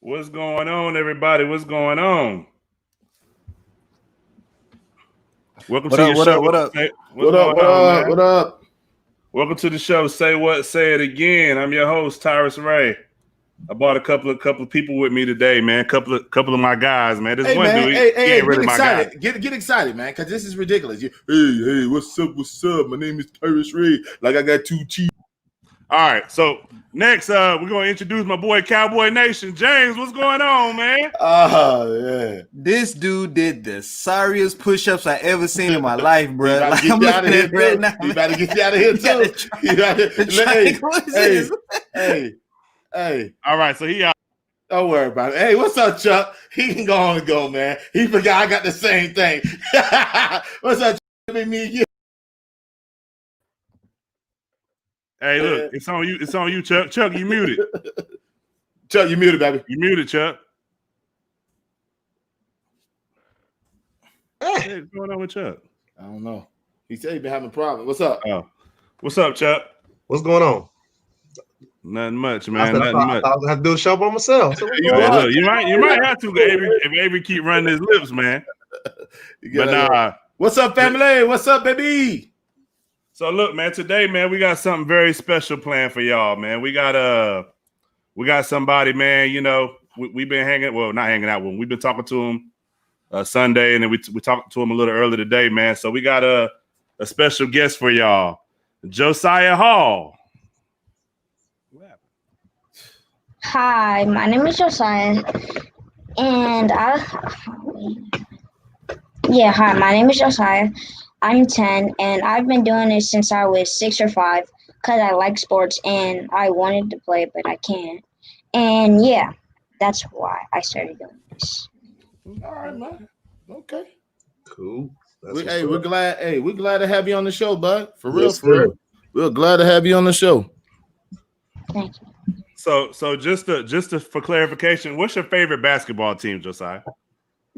What's going on, everybody? What's going on? Welcome to your show. What up? What's going on, man? What up? Welcome to the show. Say what? Say it again. I'm your host, Tyrus Ray. I brought a couple of people with me today, man. Couple of my guys, man. This one dude, he ain't really my guy. Get excited, man, because this is ridiculous. Hey, what's up? My name is Tyrus Ray. Like I got 2 cheeks. All right, so next, we're gonna introduce my boy Cowboy Nation, James. What's going on, man? Yeah. This dude did the sorriest push-ups I ever seen in my life, bro. Like, I'm looking at it right now. You better get you out of here too. Hey. All right, so he out. Don't worry about it. Hey, what's up, Chuck? He can go on and go, man. He forgot I got the same thing. What's up, Chuck? Me and you. Hey, look, it's on you. It's on you, Chuck. Chuck, you muted. Chuck, you muted, baby. You muted, Chuck. Hey, what's going on with Chuck? I don't know. He said he been having problems. What's up? Oh, what's up, Chuck? What's going on? Nothing much, man. I thought I was gonna have to do the show by myself. So look, you might have to, if Avery keep running his lips, man. But nah. What's up, family? What's up, baby? So look, man, today, man, we got something very special planned for y'all, man. We got somebody, man, you know, we've been not hanging out with him. We've been talking to him Sunday, and then we talked to him a little earlier today, man. So we got a special guest for y'all, Josiah Hall. Hi, my name is Josiah, and my name is Josiah. I'm 10, and I've been doing this since I was 6 or 5 because I like sports and I wanted to play, but I can't. And yeah, that's why I started doing this. All right, man. Okay. Cool. We're glad. Hey, we're glad to have you on the show, bud. For real, Yes, for real. We're glad to have you on the show. Thank you. So just for clarification, what's your favorite basketball team, Josiah?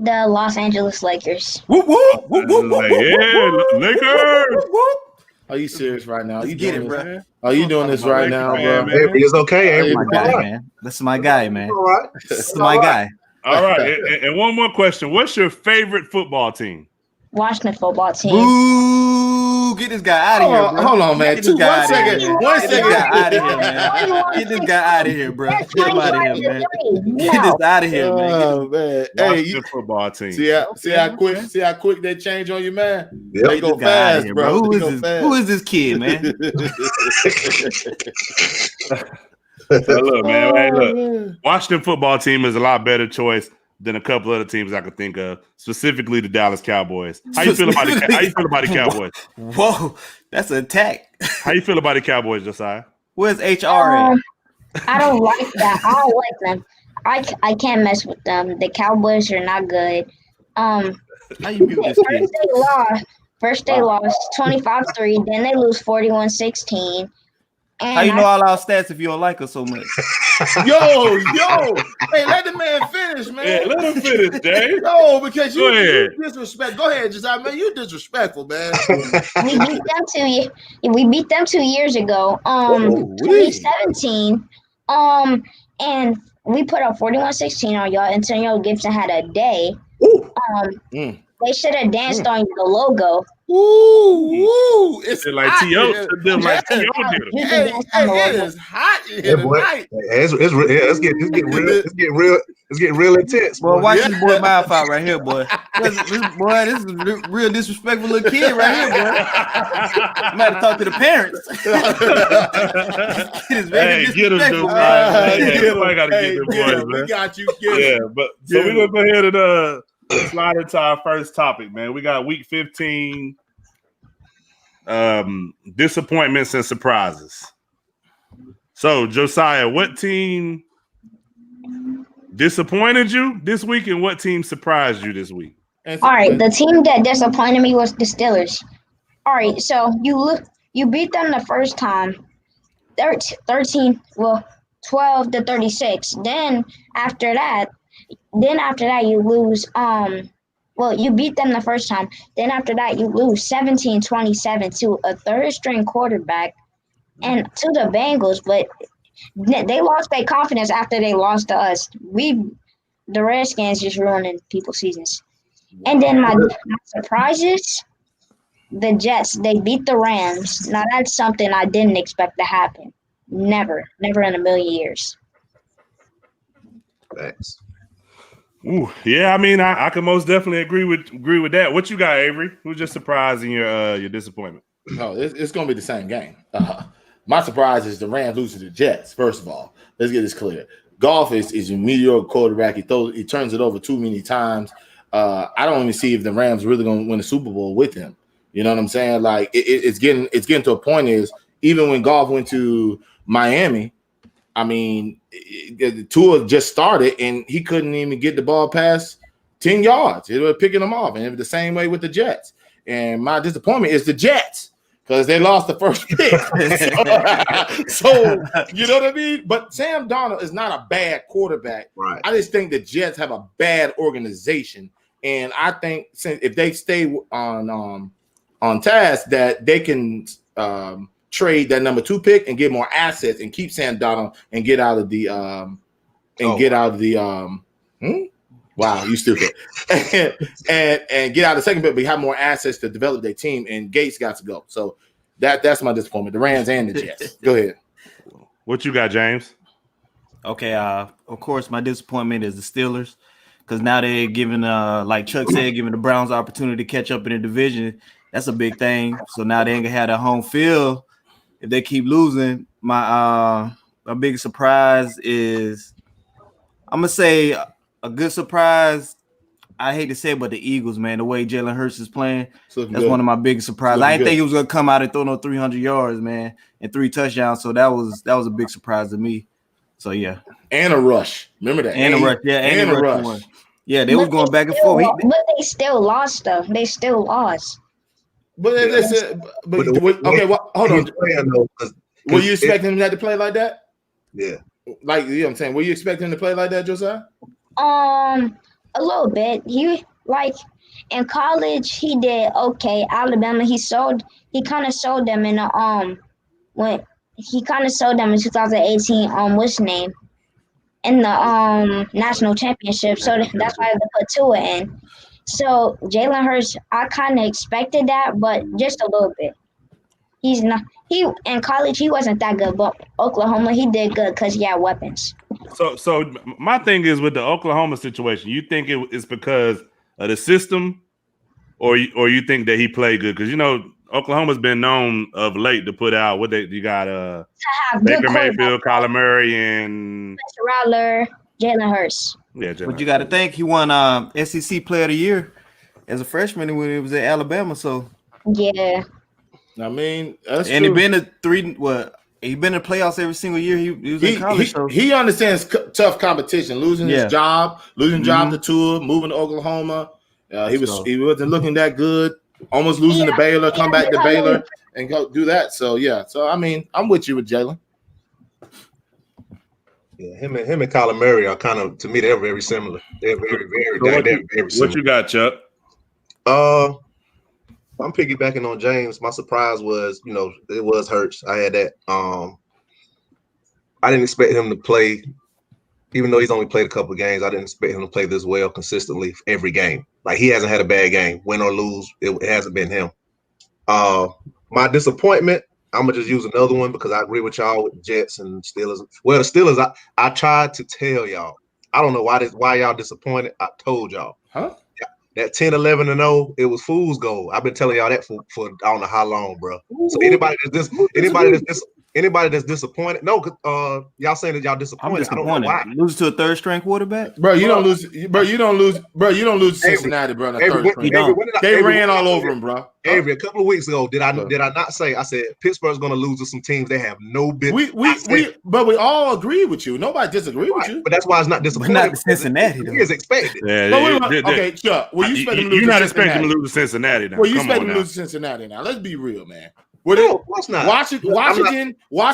The Los Angeles Lakers. Whoop, whoop, whoop, whoop, whoop, yeah, Lakers. Are you serious right now? You get it, bro. Are you doing this right now, bro? Avery is okay. Avery, My guy, man. This is my guy, man. all right. This is my guy. All right, and one more question: what's your favorite football team? Washington football team. Ooh, get this guy out of here, bro. Hold on, man. Get this guy out of here. One Get this second. guy out of here, man. Get this guy out of here, bro. Get him out of here, man. Get this out of here, man. Oh, man. Hey, Washington football team. see how quick they change on you, man. Yep. They go fast, Here, bro. Who is this kid, man? So look, man. Hey, look. Washington football team is a lot better choice than a couple other teams I could think of, specifically the Dallas Cowboys. How you feel about the Cowboys? Whoa, that's an attack. How you feel about the Cowboys, Josiah? Where's HR at? I don't like that. I don't like them. I can't mess with them. The Cowboys are not good. How you mute this kid? First they lost 25-3, then they lose 41-16. How you know all our stats if you don't like us so much? Yo, hey, let the man finish, man. Yeah, let him finish, Jay. No, because Go you disrespect. Go ahead, Josiah, man. You disrespectful, man. We beat them 2 years ago. 2017. And we put up 41-16 on y'all. Antonio Gibson had a day. They should have danced on the logo. Ooh, it's like T.O. Like T.O. did them. Hey, it is hot in here tonight. Let's get real intense. Boy, watch this boy mouth out right here, boy. This is a real disrespectful little kid right here, boy. I'm about to talk to the parents. Get him, dude. I gotta get them boys, man. We got you. But so we're gonna go ahead and slide into our first topic, man. We got week 15 disappointments and surprises. So, Josiah, what team disappointed you this week and what team surprised you this week? All right, the team that disappointed me was the Steelers. All right, so you beat them the first time, 12-36. Then after that you lose you beat them the first time. Then after that you lose 17-27 to a third string quarterback and to the Bengals, but They lost their confidence after they lost to us. The Redskins just ruining people's seasons. And then my surprises, the Jets, they beat the Rams. Now that's something I didn't expect to happen. Never in a million years. Thanks. Ooh, yeah, I mean, I can most definitely agree with that. What you got, Avery? Who's just surprised in your disappointment? No, it's going to be the same game. My surprise is the Rams lose to the Jets. First of all, let's get this clear. Goff is a mediocre quarterback. He turns it over too many times. I don't even see if the Rams really going to win the Super Bowl with him. You know what I'm saying? Like it's getting to a point is even when Goff went to Miami, I mean, the tour just started and he couldn't even get the ball past 10 yards. It was picking them off, and it was the same way with the Jets. And my disappointment is the Jets because they lost the first pick. so you know what I mean? But Sam Darnold is not a bad quarterback. Right. I just think the Jets have a bad organization, and I think if they stay on task, that they can trade that number 2 pick and get more assets and keep Sam Darnold and get out of the wow, you stupid. and get out of the second pick, but have more assets to develop their team, and Gates got to go. So that's my disappointment. The Rams and the Jets. Go ahead. What you got, James? Okay, of course, my disappointment is the Steelers because now they're giving, like Chuck said, giving the Browns opportunity to catch up in the division. That's a big thing. So now they ain't gonna have that home field if they keep losing. My biggest surprise is, I'm gonna say a good surprise. I hate to say it, but the Eagles, man, the way Jalen Hurts is playing, that's one of my biggest surprises. I didn't think he was gonna come out and throw no 300 yards, man, and 3 touchdowns. So that was a big surprise to me. So yeah, and a rush. Remember that? And a rush, yeah, and a rush. One. Yeah, they was going back and forth. But they still lost, though. They still lost. But they said, okay, well, hold on. Were you expecting him not to play like that? Yeah. Like, you know what I'm saying? Were you expecting him to play like that, Josiah? A little bit. He in college he did okay. Alabama, he kind of sold them in the when he kind of sold them in 2018. What's his name? In the national championship. So that's why they put Tua in. So Jalen Hurts, I kind of expected that, but just a little bit. He's not. He in college he wasn't that good, but Oklahoma he did good because he had weapons. So my thing is with the Oklahoma situation, you think it's because of the system, or you think that he played good? Because Oklahoma's been known of late to put out you got Baker Mayfield, Kyler Murray, and Rattler, Jalen Hurts. Yeah, but you got to think he won SEC Player of the Year as a freshman when he was at Alabama. So yeah, I mean, that's and true. he been to he been in the playoffs every single year. He was in college. He understands tough competition, losing his job, job to Tua, moving to Oklahoma. He wasn't looking that good. Almost losing to Baylor, come back to Baylor and go do that. So yeah, I mean, I'm with you with Jalen. Yeah, him and Kyler Murray are kind of, to me, they're very similar. They're very similar. What you got, Chuck? I'm piggybacking on James. My surprise was, it was Hurts. I had that. I didn't expect him to play, even though he's only played a couple of games. I didn't expect him to play this well consistently every game. Like, he hasn't had a bad game, win or lose. It hasn't been him. My disappointment, I'm gonna just use another one because I agree with y'all with the Jets and Steelers. Well, the Steelers, I tried to tell y'all. I don't know why y'all disappointed. I told y'all. Huh? That 10-11-0, it was fool's gold. I've been telling y'all that for I don't know how long, bro. So anybody that's disappointed, no, y'all saying that y'all disappointed. I don't know why. Lose to a third string quarterback, bro. You don't lose to Cincinnati, bro. They ran all over him, bro. Avery, a couple of weeks ago, did I not say? I said Pittsburgh's going to lose to some teams they have no business. But we all agree with you. Nobody disagree with you. But that's why it's not disappointing. Not Cincinnati, though. He is expected. Okay, Chuck. Well, you're not expecting them to lose to Cincinnati now. Well, you expect them to lose to Cincinnati now. Let's be real, man. No, of course not. Washington in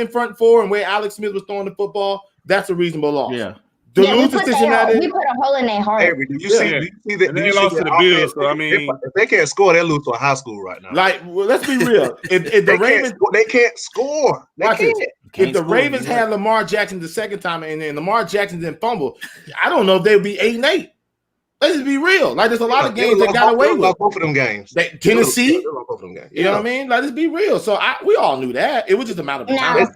front four, and where Alex Smith was throwing the football, that's a reasonable loss. Yeah. Yeah, lose to Cincinnati. we put a hole in their heart. Avery, do you see that? And they lost to the Bills, so I mean, if they can't score, they lose to a high school right now. Like, well, let's be real. If the Ravens, they can't score. They watch can't. this. If the Ravens had Lamar Jackson the second time and then Lamar Jackson didn't fumble, I don't know if they would be 8-8. Let's just be real. Like, there's a lot of games that got away with. Both of them games. Tennessee. Both of them games. You know what I mean? Like, let's be real. So we all knew that. It was just a matter of time.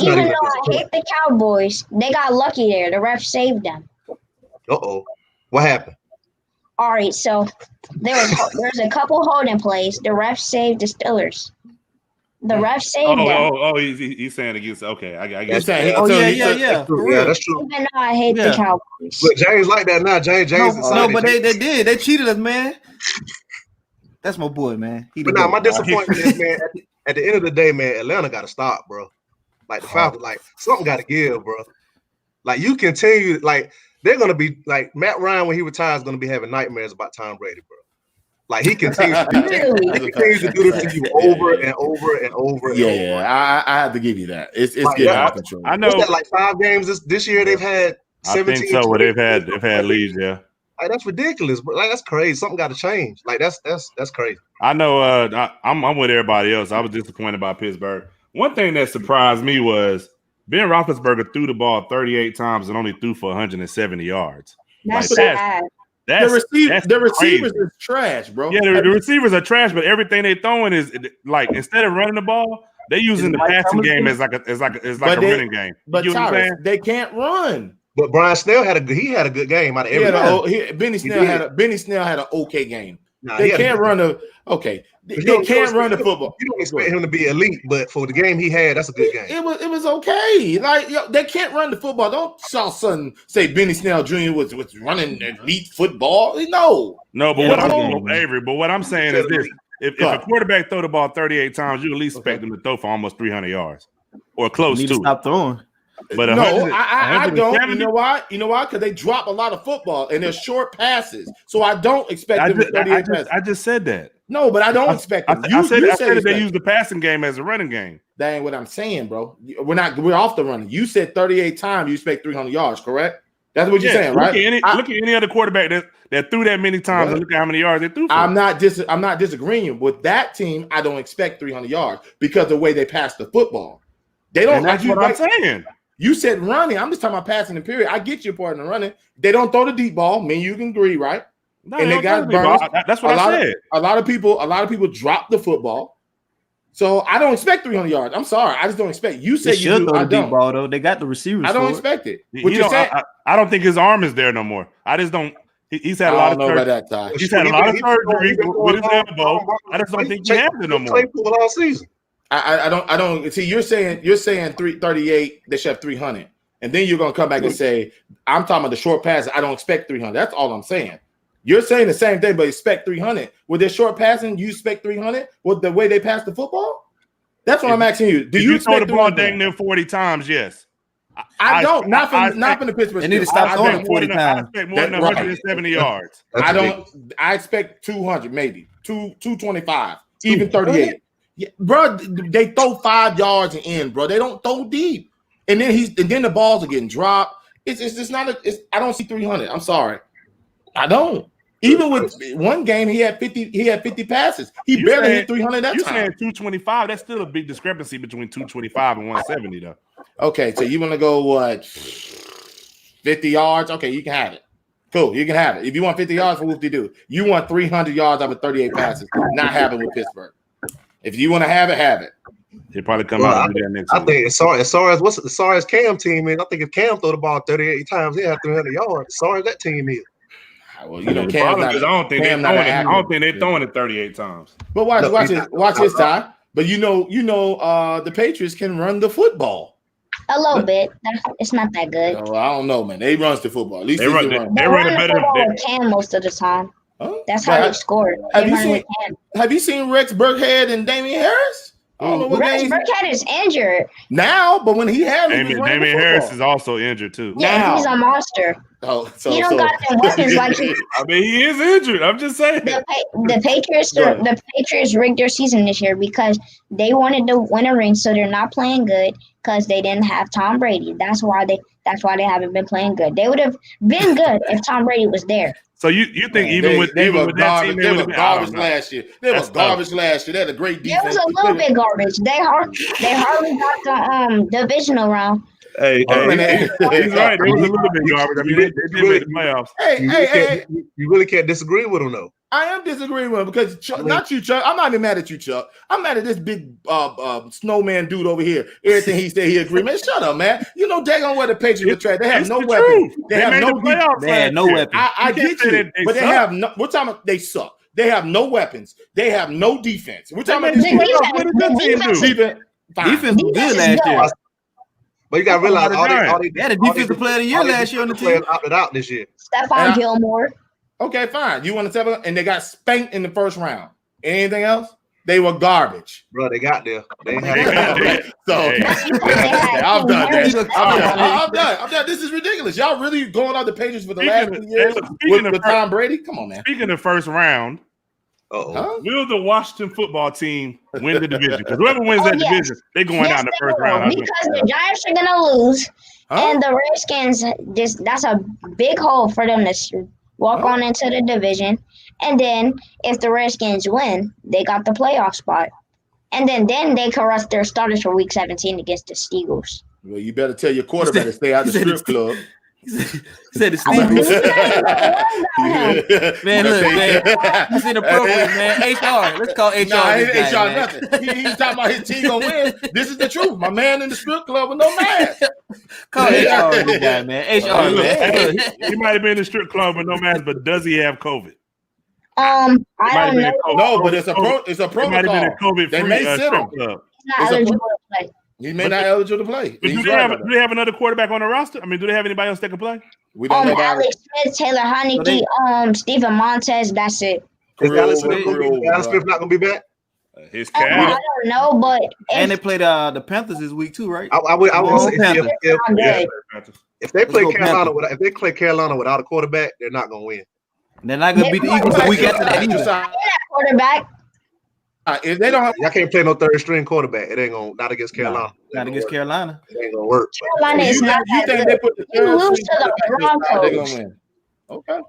Even though I hate the Cowboys, they got lucky there. The ref saved them. What happened? All right, so there's a couple holding plays. The ref saved the Steelers. The ref saved them. He's saying against. Okay, I guess. Yeah. Yeah, that's true. Even though I hate the Cowboys. Look, James like that now. James no, but they did. They cheated us, man. That's my boy, man. My disappointment is, man, at the end of the day, man, Atlanta got to stop, bro. Like the Falcons, like something got to give, bro. Like you continue, like they're gonna be like Matt Ryan when he retires, gonna be having nightmares about Tom Brady, bro. Like he continues to do this to you over and over and over. Yeah, I have to give you that. It's getting out of control. I know. Like 5 games this year they've had 17. I think so. Where they've had leads, yeah. Like that's ridiculous, bro. Like that's crazy. Something got to change. Like that's crazy. I know. I'm with everybody else. I was disappointed by Pittsburgh. One thing that surprised me was Ben Roethlisberger threw the ball 38 times and only threw for 170 yards. That's sad. The receivers is trash, bro. Yeah, the receivers are trash, but everything they throwing is like instead of running the ball, they're using the passing game as like a running game. But Tyrus, they can't run. But Brian Snell had a good game out of everybody. Benny Snell had an okay game. They can't run the They can't run the football. You don't expect him to be elite, but for the game he had, that's a good game. It was okay. Like they can't run the football. Don't all of a sudden say Benny Snell Jr. was running elite football. No, but what I'm saying is this: if a quarterback throw the ball 38 times, you at least expect him to throw for almost 300 yards or close to. Stop throwing. But no, I don't. You know why? Because they drop a lot of football and they're short passes. So I don't expect them to 38 passes. I just said that. No, but I don't expect them. I said they use the passing game as a running game. That ain't what I'm saying, bro. We're off the running. You said 38 times you expect 300 yards, correct? That's what you're saying, right? Look at any other quarterback that threw that many times and look at how many yards they threw for. I'm not disagreeing with that team. I don't expect 300 yards because of the way they pass the football. They don't. That's what I'm saying. You said running. I'm just talking about passing the period. I get your part in the running. They don't throw the deep ball. Me and you can agree, right? No, and they got burned. That's what I said. A lot of people drop the football. So I don't expect 300 yards. I'm sorry. I just don't expect. You said you do. Throw the deep ball though. They got the receivers. I don't expect it. I don't think his arm is there no more. I just don't. He's had a lot of surgery. He's had a lot of surgery with his elbow. I just don't think he has it no more. Played football all season. I don't see. You're saying 338. They should have 300, and then you're gonna come back and say I'm talking about the short passes. I don't expect 300. That's all I'm saying. You're saying the same thing, but expect 300. With their short passing, you expect 300 with the way they pass the football? That's what I'm asking you. Do you expect throw the ball dang near 40 times? Yes. I don't. Not from the Pittsburgh. They need to stop throwing 40 times. I expect more than 170 yards. I expect 200, maybe 225, even 38. Yeah, bro, they throw 5 yards and in, bro. They don't throw deep, and then the balls are getting dropped. It's just not. I don't see 300. I'm sorry, I don't. Even with one game, he had 50. He had 50 passes. He barely hit 300 that time. You saying 225? That's still a big discrepancy between 225 and 170, though. Okay, so you want to go what? 50 yards? Okay, you can have it. Cool, you can have it. If you want 50 yards, what do you do? You want 300 yards out of 38 passes. Not having with Pittsburgh. If you want to have it. He'll probably come out and do that next week. I think as far as Cam team is, I think if Cam throw the ball 38 times, he'll have 300 yards. As far as that team is. Well, I don't think they're throwing it 38 times. But watch this, Ty. But you know, the Patriots can run the football. A little bit. It's not that good. I don't know, man. They runs the football. At least they run better than Cam most of the time. Huh? That's how they scored. Have you seen Rex Burkhead and Damian Harris? Rex Burkhead is injured now, but when he had Damian Harris is also injured too. Yeah, he's a monster. He don't got them weapons like he. I mean, he is injured. I'm just saying. The Patriots rigged their season this year because they wanted to win a ring, so they're not playing good. because they didn't have Tom Brady. That's why they haven't been playing good. They would have been good if Tom Brady was there. So you think even with that team, they were garbage last year. They were garbage last year. They had a great defense. It was a little bit garbage. They hardly got the divisional round. Hey, he's right. It was a little bit garbage. I mean, they did make the playoffs. You really can't disagree with him though. I am disagreeing with him because not you, Chuck. I'm not even mad at you, Chuck. I'm mad at this big snowman dude over here. Everything he said, he agreed. Man, shut up, man. You know daggone where the Patriots are. They have no weapons. They have no playoffs. They had no weapons. I get you, but they have no. We're talking about they suck. They have no weapons. They have no defense. We're talking about defense was good last year. But you got to realize they had a defensive player of the year last year on the team. Opted out this year. Stephon Gilmore. Okay, fine. You want to tell them? And they got spanked in the first round. Anything else? They were garbage. Bro, they got there. I'm done. I'm done. This is ridiculous. Y'all really going on the Patriots for the last 2 years with Tom Brady? Come on, man. Speaking of first round, will the Washington football team win the division? Because whoever wins that division, they're going out in the first round. Because the Giants are going to lose, and the Redskins, that's a big hole for them to walk on into the division. And then if the Redskins win, they got the playoff spot. And then they can rest their starters for week 17 against the Steelers. Well, you better tell your quarterback to stay out the strip club. He said the Steelers. Man, look, man. It's inappropriate, man. HR. Let's call HR. Nah, HR nothing. He's talking about his team gonna win. This is the truth. My man in the strip club with no mask. Call HR this guy, man. HR, man. He might have been in the strip club with no mask, but does he have COVID? I don't know. No, but it's a protocol. They may sit him. He's not eligible to play. He may not eligible to play. Do they have another quarterback on the roster? I mean, do they have anybody else that can play? We don't know. Alex Smith, Taylor Heineke, Stephen Montez. That's it. Is Alex Smith not going to be back? His I don't know, but and they played the Panthers this week too, right? I would say if they play Carolina without a quarterback, they're not going to win. They're not going to beat the Eagles the week after that either. Quarterback. If they don't have, y'all can't play no third string quarterback. It ain't gonna not against Carolina. Not against Carolina. It ain't gonna work. Carolina is not. You think they put the third lose to the Broncos? They're gonna win. Okay.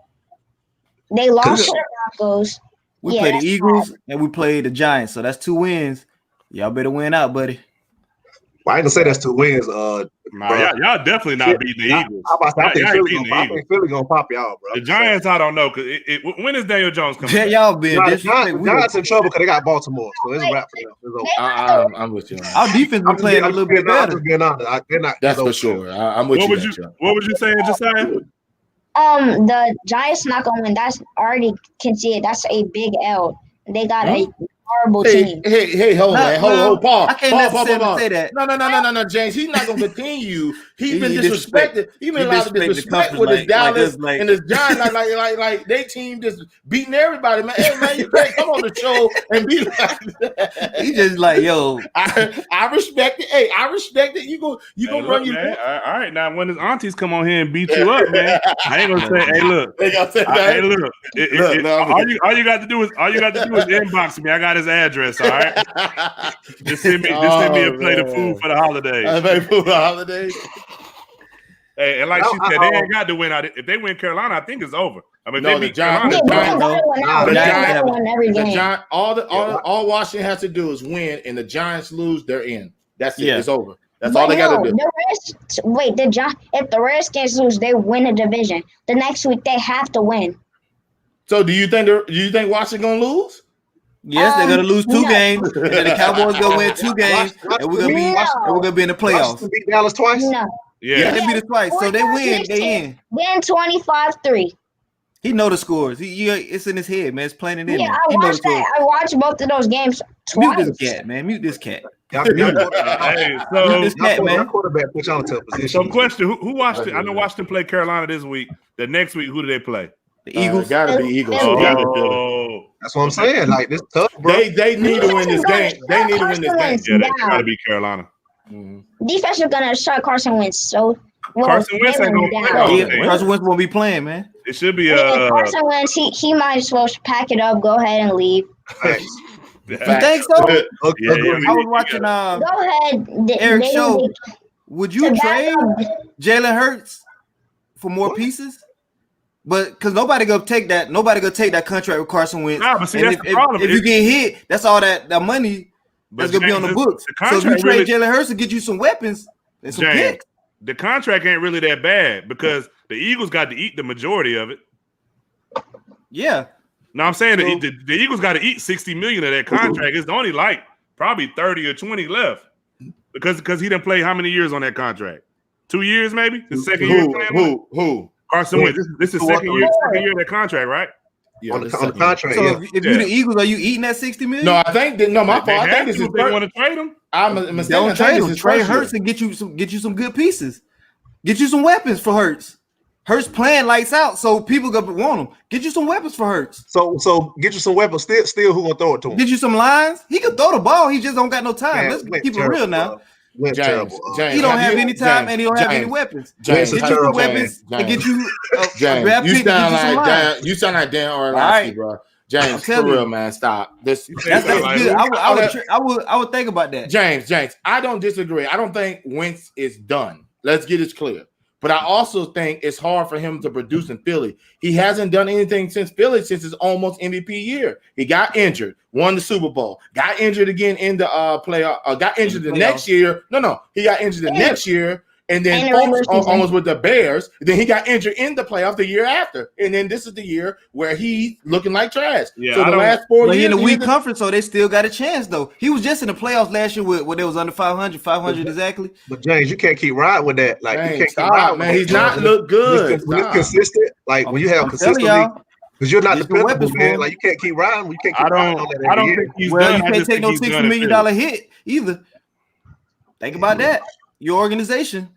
They lost to the Broncos. We played the Eagles and we played the Giants, so that's 2 wins. Y'all better win out, buddy. Well, I ain't gonna say that's 2 wins. Y'all definitely not beating the Eagles. I think Philly gonna pop y'all, bro. The Giants, I don't know, because when is Daniel Jones coming? Yeah, y'all been. Giants in trouble because they got Baltimore, so it's a wrap for them. I'm with you. Our defense been playing a little bit better. That's for sure. I'm with you. What was you saying, Josiah? The Giants not gonna win. That's already conceded. That's a big L. They got a horrible team. Hey, hold on, Paul. I can't necessarily say that. No, James. He's not gonna continue. He's been disrespected. He's been allowed to disrespect with his Dallas and his Giants. Like they team just beating everybody, man. Hey, man, you can't come on the show and be like that. He just like, yo. I respect it. Hey, I respect it. You go run your. All right, now when his aunties come on here and beat you up, man, I ain't gonna say, hey, look. Hey, look. All you got to do is inbox me. I got his address. All right. Just send me a plate of food for the holidays. Hey, and like she said, they ain't got to win out. If they win Carolina, I think it's over. I mean, they beat Carolina. All Washington has to do is win, and the Giants lose, they're in. That's it. It's over. That's all they got to do. If the Redskins lose, they win a division. The next week they have to win. So do you think Washington gonna lose? Yes, they're gonna lose 2 games, and then the Cowboys gonna win 2 games, and we're gonna be in the playoffs. Washington beat Dallas twice. No. Yeah, they beat us twice, so they win. They in. Then 25-3. He know the scores. It's in his head, man. It's playing it in. Yeah, I watched both of those games twice. Mute this cat, man. Mute this cat. Hey, so this cat, man. Quarterback put y'all in tough position. So, question: Who watched it? I know Washington played Carolina this week. The next week, who do they play? The Eagles. Gotta be Eagles. That's what I'm saying. Like this tough, bro. They need to win this game. They need to win this game. Yeah, they gotta beat Carolina. Defense is gonna start Carson Wentz. So Carson Wentz ain't gonna play. Carson Wentz won't be playing, man. It should be Carson Wentz. He might as well pack it up, go ahead and leave. You think so? Yeah, I was watching Go ahead. Eric's show. Would you to back trade up- Jalen Hurts for more pieces? But because nobody gonna take that contract with Carson Wentz. Nah, but see, And that's the problem. If you get hit, that's all that money that's gonna be on the books. So if you trade Jalen Hurts to get you some weapons and some picks, the contract ain't really that bad because the Eagles got to eat the majority of it. Yeah. No, I'm saying the Eagles got to eat $60 million of that contract. It's only like probably 30 or 20 left because he didn't play how many years on that contract? 2 years maybe. The second year. Who? Carson Wentz. This is second year of that contract, right? Yeah, on the contract. So if you're the Eagles, are you eating that $60 million? No, I think that my fault. I think this is they want to trade him. I'm mistaken. Don't trade him. Trade Hurts and get you some good pieces. Get you some weapons for Hurts. Hurts playing lights out, so people gonna want him. Get you some weapons for Hurts. So get you some weapons. Still, who gonna throw it to him? Get you some lines. He can throw the ball. He just don't got no time. Let's keep it real now. James, he don't have any time and he don't have any weapons. James, get you some weapons and get you James. You sound like Dan Orlovsky, bro. James, for real, man, stop. That's good. I would think about that. James, I don't disagree. I don't think Wentz is done. Let's get this clear. But I also think it's hard for him to produce in Philly. He hasn't done anything since Philly since his almost MVP year. He got injured, won the Super Bowl, got injured again in the playoff, got injured the next year. No, he got injured the next year, and then almost with the Bears. Then he got injured in the playoff the year after, and then this is the year where he's looking like trash. Yeah, so the last 4 years, he in the weak conference, so they still got a chance though. He was just in the playoffs last year where they was under 500 exactly. But James, you can't keep riding with that. Like James, you can't keep riding, man. He's not look good. When it's consistent, like when you have consistently. Because you're not dependable, man. Like you can't keep riding. You can't keep riding on that. I don't think he's well, done. you can't take no $60 million hit either. Think about that. Your organization.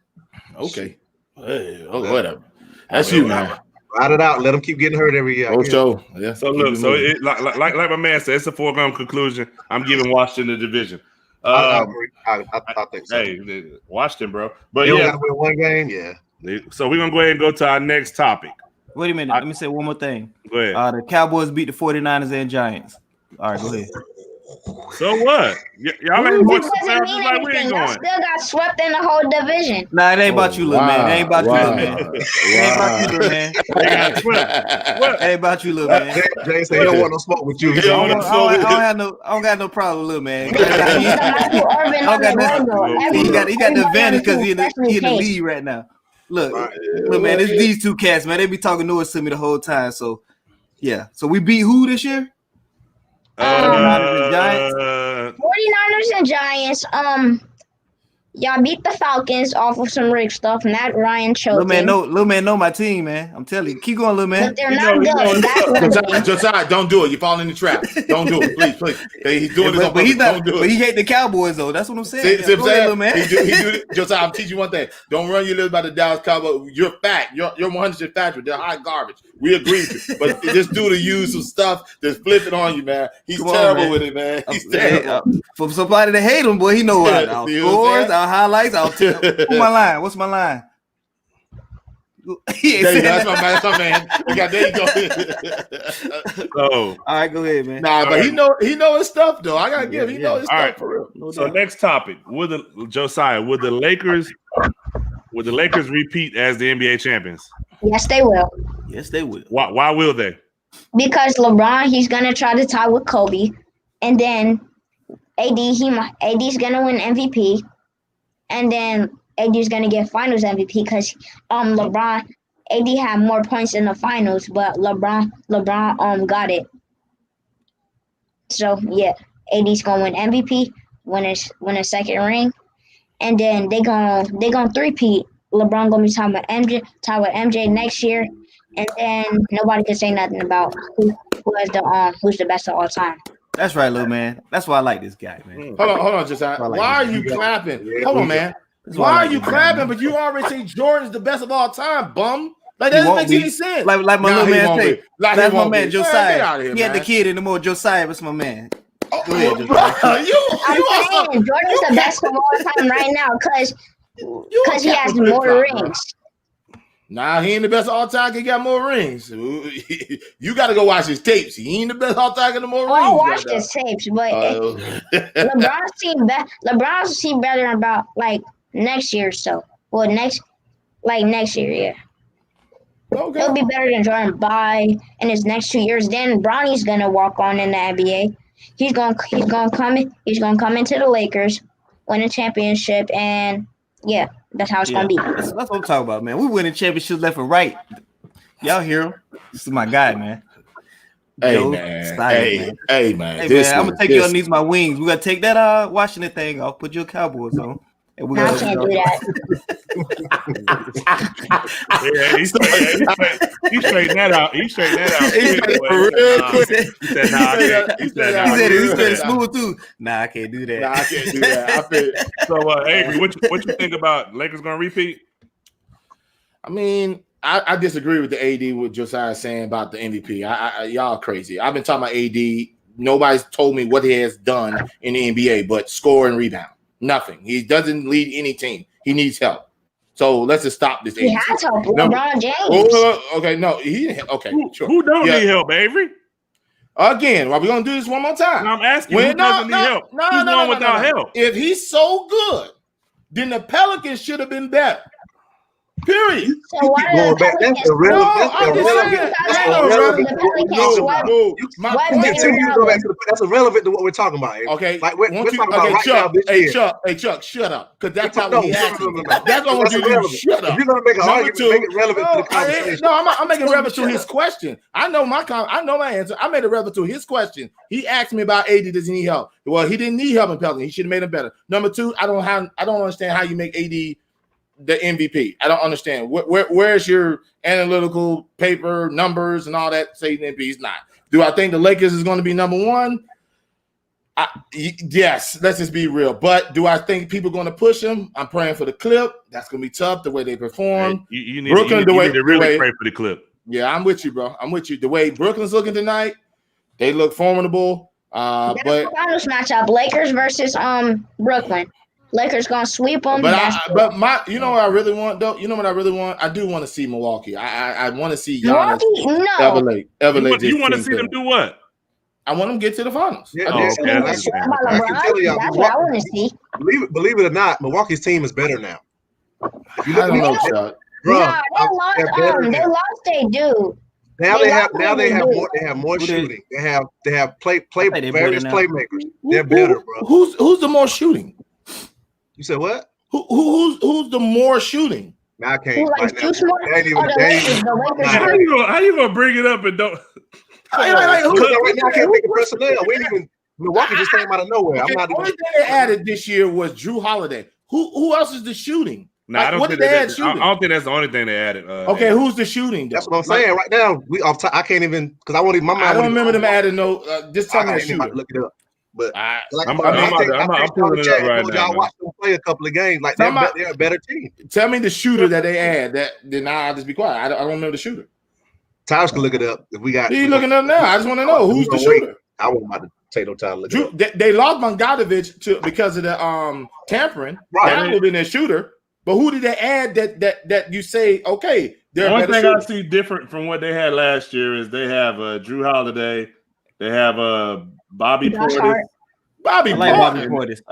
Okay. Hey, whatever. That's you, man. Ride it out. Let them keep getting hurt every year. Yeah. So look, like my man said, it's a foregone conclusion. I'm giving Washington the division. I think so. Hey, Washington, bro. But you gotta win one game. Yeah. So we're gonna go ahead and go to our next topic. Wait a minute. Let me say one more thing. Go ahead. The Cowboys beat the 49ers and Giants. All right, go ahead. So what? Y'all ain't going to like we ain't going. Still got swept in the whole division. Nah, it ain't about you, little man. It ain't about you, little man. It ain't about you, little man. It ain't about you, little man. Jay said he don't want no smoke with you. I don't got no problem, little man. He got the advantage because he in the lead right now. Look, man, it's these two cats, man. They be talking noise to me the whole time. So, yeah. So we beat who this year? 49ers and Giants. Y'all beat the Falcons off of some rig stuff. Matt Ryan choking. Little man know my team, man. I'm telling you. Keep going, little man. But they're not good. Josiah, don't do it. You fall in the trap. Don't do it, please. He's doing it. But he's not. Don't do it. But he hate the Cowboys though. That's what I'm saying. See, little man. He do Josiah, I'll teach you one thing. Don't run your lips by the Dallas Cowboys. You're fat. You're 100% factual. They're hot garbage. We agree with you. But this dude use some stuff that's flipping on you, man. He's terrible with it, man. He's terrible. For somebody to hate him, boy, he know what. Our scores, our highlights. What's my line? What's my line? That's my man. There you go. So, all right, go ahead, man. Nah, but he know his stuff though. I gotta give. He know his stuff for real. No so next topic: would the Lakers repeat as the NBA champions? Yes, they will. Yes, they will. Why will they? Because LeBron, he's gonna try to tie with Kobe, and then AD's gonna win MVP, and then AD's gonna get Finals MVP because AD had more points in the finals, but LeBron got it. So yeah, AD's gonna win MVP, win a second ring, and then they gonna three-peat. LeBron gonna be tied with MJ next year, and then nobody can say nothing about who's the best of all time. That's right, little man. That's why I like this guy, man. Hold on, Josiah. Why are you clapping? Hold on, man. Why are you clapping? But you already say Jordan's the best of all time, bum. Like that doesn't make any sense. Like my little man say. That's my man Josiah. He had the kid anymore. Josiah was my man. Go ahead, I'm saying Jordan's the best of all time right now because he has more rings. Nah, he ain't the best all time. He got more rings. You got to go watch his tapes. He ain't the best all time. Got more rings. I watched his tapes, but LeBron see better about like next year or so. Well, next year, yeah. Okay. He'll be better than Jordan by in his next 2 years. Then Bronny's gonna walk on in the NBA. He's gonna come into the Lakers, win a championship, and yeah, that's how it's gonna be. That's what I'm talking about, man. We winning championships left and right. Y'all hear him? This is my guy, man. Hey, Joe man. Stein, man. Hey, man. Hey, man, I'm gonna take you underneath my wings. We gotta take that Washington thing off. Put your Cowboys on. And we I can't do that. Yeah, he straightened that out. He straightened that out. He said, nah. He said it smooth too. Nah, I can't do that. I can't do that. So, Avery, what you think about Lakers gonna repeat? I mean, I disagree with the AD what Josiah saying about the MVP. Y'all crazy. I've been talking about AD. Nobody's told me what he has done in the NBA, but score and rebound. Nothing. He doesn't lead any team. He needs help. So let's just stop this. He has help. LeBron James. Okay, no, he okay. Sure. Who don't need help, Avery? Again, we're gonna do this one more time. No, I'm asking who doesn't need help. Who's going without help? If he's so good, then the Pelicans should have been better. Period. So why did the Pelicans? That's irrelevant to what we're talking about. Okay, like we're talking about right now. Hey, Chuck, shut up, because that's not what he asked me. That's what I want you to do. Shut up. If you're gonna make an argument, make it relevant to the conversation. No, I'm making relevant to his question. I know my answer. I made it relevant to his question. He asked me about AD. Does he need help? Well, he didn't need help in Pelicans. He should have made him better. Number two, I don't understand how you make AD the MVP. I don't understand. Where's your analytical paper, numbers, and all that? Say MVP. He's not. Do I think the Lakers is going to be number one? Yes. Let's just be real. But do I think people are going to push him? I'm praying for the Clip. That's going to be tough. The way they perform. Hey, you need to really pray for the Clip. Yeah, I'm with you, bro. I'm with you. The way Brooklyn's looking tonight, they look formidable. But finals matchup: Lakers versus Brooklyn. Lakers gonna sweep them. You know what I really want though? You know what I really want? I do want to see Milwaukee. I want to see Giannis elevate. You want to see them do what? I want them to get to the finals. Yeah, I can tell you, that's what I want to see. Believe it or not, Milwaukee's team is better now. I don't know, Chuck. Nah, they lost their dude. Now they have more shooting. They have various playmakers. They're better, bro. Who's the more shooting? You said what? Who's the more shooting? I can't. How you gonna bring it up and don't? Right now, I can't think of personnel. We ain't even. Milwaukee just came out of nowhere. Okay, the only thing they added this year was Drew Holiday. Who else is the shooting? No, I don't think that's the only thing they added. Okay, who's the shooting? That's what I'm saying. Right now, I can't even because I won't even. I don't remember them adding no. Just tell me a shooter. Look it up. But I'm pulling it up right now. Y'all watch them play a couple of games. Like they're a better team. Tell me the shooter that they add. Then I'll just be quiet. I don't remember the shooter. Tyrus can look it up if we got. He's looking up now. I just want to know who's the shooter. I won't about to take no time to look it up. They lost Bogdanovich because of the tampering. Right. That would have been their shooter. But who did they add that you say okay? The only thing I see different from what they had last year is they have Drew Holiday. They have Bobby Portis. I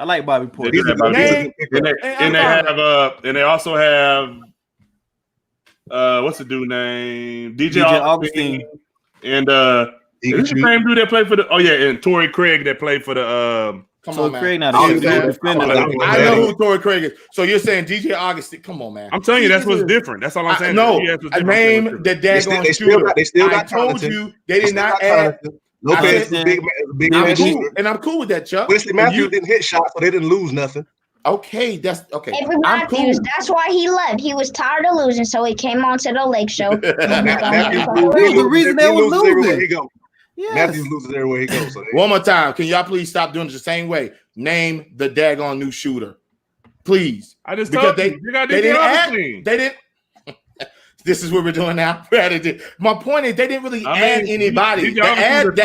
like Bobby Portis. And they also have what's the dude name? DJ Augustine. And is the same dude that played for the and Torrey Craig that played for the Come on, man. I know who Torrey Craig is. So you're saying DJ Augustine? Come on, man. I'm telling you, that's what's different. That's all I'm saying. No, name the daggone shooter. They still got. I told you they did not add. Lopez is big man shooter. And I'm cool with that, Chuck. Wesley Matthews didn't hit shots, so they didn't lose nothing. Okay, that's okay. Avery Matthews, that's why he left. He was tired of losing, so he came on to the Lake Show. The reason they were losing. Yes. Matthews loses everywhere he goes. So one more time. Can y'all please stop doing it the same way? Name the daggone new shooter. Please. I just told you. They didn't. This is what we're doing now. My point is they didn't really add anybody. DJ Augustin's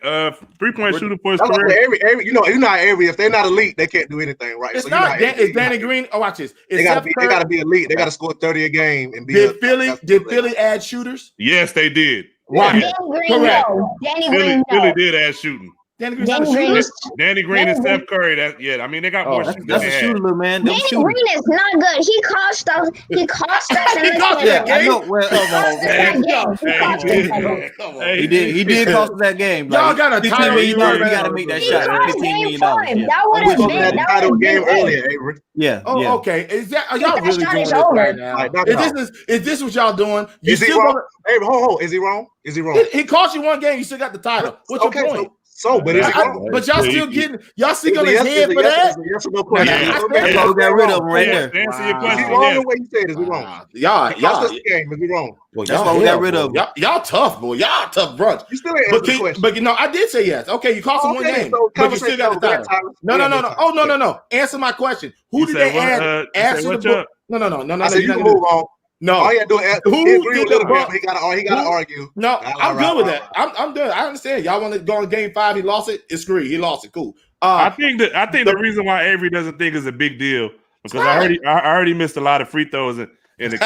a 38% 3-point shooter for his career. Every, you know not every. If they're not elite, they can't do anything right. It's so not. It's Danny Green. Oh, watch this. They got to be elite. They got to score 30 a game and be. Did Philly add shooters? Yes, they did. Why? Danny Green, no. Danny Green, no. Philly did add shooting. Danny Green and Steph Curry. I mean, they got more shooters. That's a shooter, man. Danny Green is not good. He cost us. He cost us in the game. I know. Well, he did cost us that game. Y'all got a title. You got to make that shot. $15 million. That would have been that game earlier. Avery. Yeah. Oh, okay. Is that are y'all really doing this right now? Is this what y'all doing? Is he wrong? Hey, hold. Is he wrong? He cost you one game. You still got the title. What's your point? But is it wrong? But y'all still getting y'all still on his head for that? Yes or no question. That's why we got rid of him right there. Answer your question. Is he wrong the way you said? Is he wrong? Y'all. Game. Is he wrong? Well, that's why we got rid of him. Y'all tough, boy. Y'all tough brunch. You still ain't answer the question. But you know, I did say yes. Okay, you cost him one game, but you still got the title. No. Oh, no. Answer my question. Who did they add? Answer the book. No. I said you can move on. No, all you got to do is agree a little bit. He got to argue. No, I'm good with that. I'm done. I understand. Y'all want to go on game 5. He lost it. It's great. He lost it. Cool. I think the reason why Avery doesn't think it's a big deal because I already missed a lot of free throws in the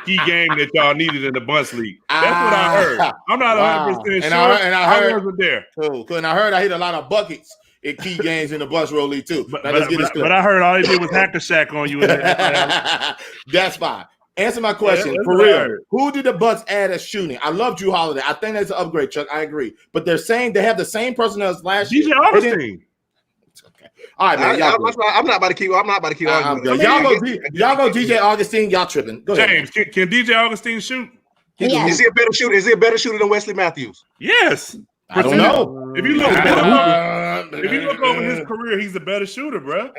key game that y'all needed in the Bunch League. That's what I heard. I'm not 100% sure. And I wasn't there. Cool. And I heard I hit a lot of buckets in key games in the Bunch Roll League too. But I heard all he did was hack a shack on you. That's fine. Answer my question for real. Who did the Bucks add as shooting? I love Drew Holiday. I think that's an upgrade, Chuck. I agree. But they're saying they have the same personnel as last year. DJ Augustin. Okay. All right, man. I'm not about to keep arguing. Y'all go DJ Augustin. Y'all tripping. Go James, can DJ Augustin shoot? Yeah. Is he a better shooter? Is he a better shooter than Wesley Matthews? Yes. I don't know. If you look over his career, he's a better shooter, bro.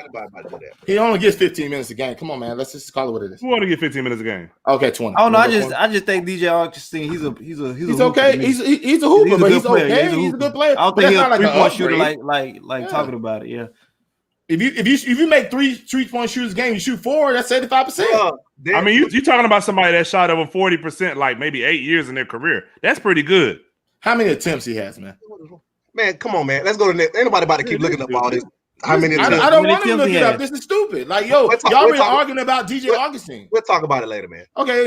He only gets 15 minutes a game. Come on, man. Let's just call it what it is. Who want to get 15 minutes a game? Okay, 20. I don't know. I just think DJ Augustin. He's okay. He's a hooper, but he's okay. He's a good player. I don't think he's a 3-point shooter like talking about it. Yeah. If you make 3-point shooters a game, you shoot 4. That's 75%. I mean, you talking about somebody that shot over 40%, like maybe 8 years in their career. That's pretty good. How many attempts he has, man? Man, come on, man. Let's go to next. Ain't nobody about to keep looking up all this. How many attempts? I don't want to look it up. This is stupid. Like, y'all been arguing about DJ Augustin. We'll talk about it later, man. Okay,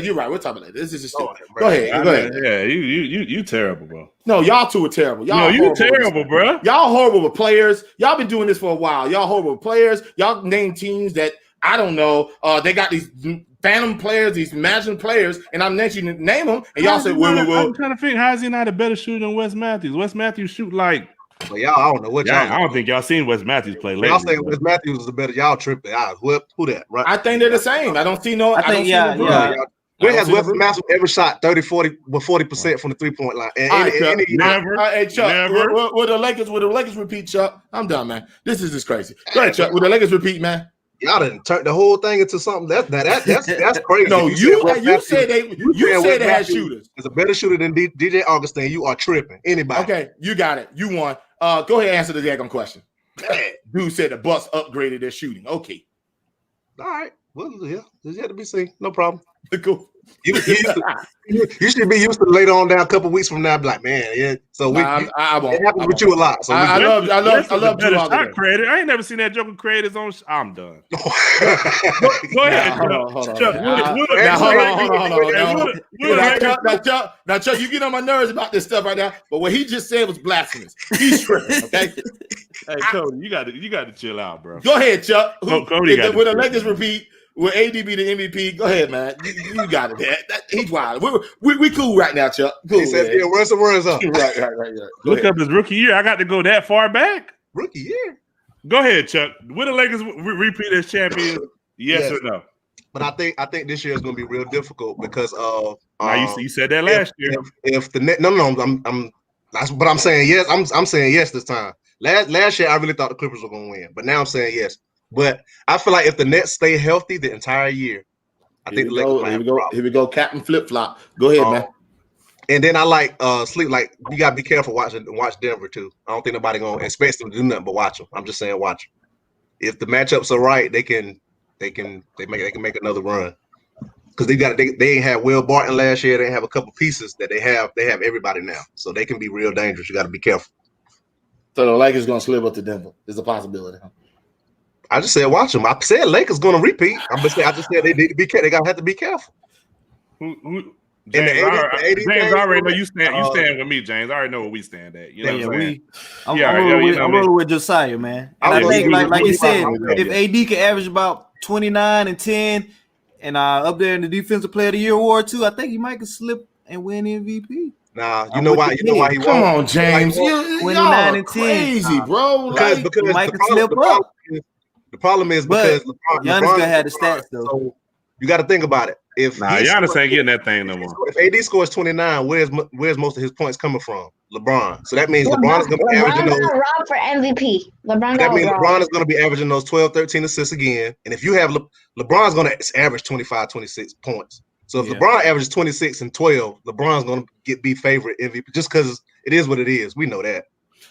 you're right. We'll talk about it later. This is just stupid. Go ahead. Yeah, you terrible, bro. No, y'all two are terrible. You terrible, bro. Y'all horrible with players. Y'all been doing this for a while. Y'all horrible with players. Y'all name teams that I don't know. They got these phantom players, these imagined players, and I'm next you to name them, and y'all say, well. I'm trying to think, how is he not a better shooter than Wes Matthews? Wes Matthews shoot like. Well, y'all, I don't know what y'all. I don't think y'all seen Wes Matthews play lately. Y'all saying Wes Matthews is a better. Y'all tripping. Who that? Right? I think they're the same. I don't see no. When has Wes Matthews ever shot 40% from the 3-point line? Never. Hey, Chuck, will the Lakers repeat, Chuck? I'm done, man. This is just crazy. Go ahead, Chuck. Will the Lakers repeat, man? Y'all didn't turn the whole thing into something that's crazy. No, you said they had shooters. Is a better shooter than DJ Augustin. You are tripping. Anybody? Okay, you got it. You won. Go ahead and answer the daggone question. Dude said the Bucks upgraded their shooting. Okay. All right. Well, yeah, there's yet to be seen. No problem. Cool. You should be used to later on down a couple weeks from now. Be like, man, yeah. So it happens with you a lot. So I love you all. I ain't never seen that Joker create his own. I'm done. Go ahead. Hold on. Now, Chuck, you get on my nerves about this stuff right now. But what he just said was blasphemous. He's tripping. Okay. Hey, Cody, you got to chill out, bro. Go ahead, Chuck. Cody when the Lakers repeat. Will AD be the MVP? Go ahead, man. You got it. He's wild. We cool right now, Chuck. Cool. He said, "Yeah, where's the words up?" Right. Look up his rookie year. I got to go that far back. Rookie year. Go ahead, Chuck. Will the Lakers repeat as champions? Yes or no? But I think this year is going to be real difficult because you said that last year. If the net, that's what I'm saying. Yes, I'm saying yes this time. Last year I really thought the Clippers were going to win, but now I'm saying yes. But I feel like if the Nets stay healthy the entire year, I think the Lakers might have a problem. Here we go, Captain Flip Flop. Go ahead, man. And then I like sleep. Like you gotta be careful watch Denver too. I don't think nobody gonna expect them to do nothing but watch them. I'm just saying watch them. If the matchups are right, they can make another run. because they ain't have Will Barton last year. They have a couple pieces that they have everybody now, so they can be real dangerous. You got to be careful. So the Lakers gonna slip up to Denver. There's a possibility. Huh? I just said watch them. I said Lakers gonna repeat. I just said they need to be careful. They gotta have to be careful. James, James, I already know you stand with me, James. I already know where we stand at. You know what I'm saying? I'm rolling with Josiah, man. And I think, like you said, if AD can average about 29 and 10, and up there in the Defensive Player of the Year award too, I think he might slip and win MVP. Nah, you know why? You know why he won't? Come on, James. 29 and 10, crazy, bro. Because he might slip up. The problem is because Giannis gonna have the stats though. So you got to think about it. If Giannis ain't getting that thing no more. If AD scores 29, where's most of his points coming from? LeBron. So that means LeBron is going to be averaging those. LeBron got robbed for MVP. That means LeBron is going to be averaging those 12, 13 assists again. And if you have LeBron's going to average 25, 26 points. So if LeBron averages 26 and 12, LeBron's going to be favorite MVP just because it is what it is. We know that.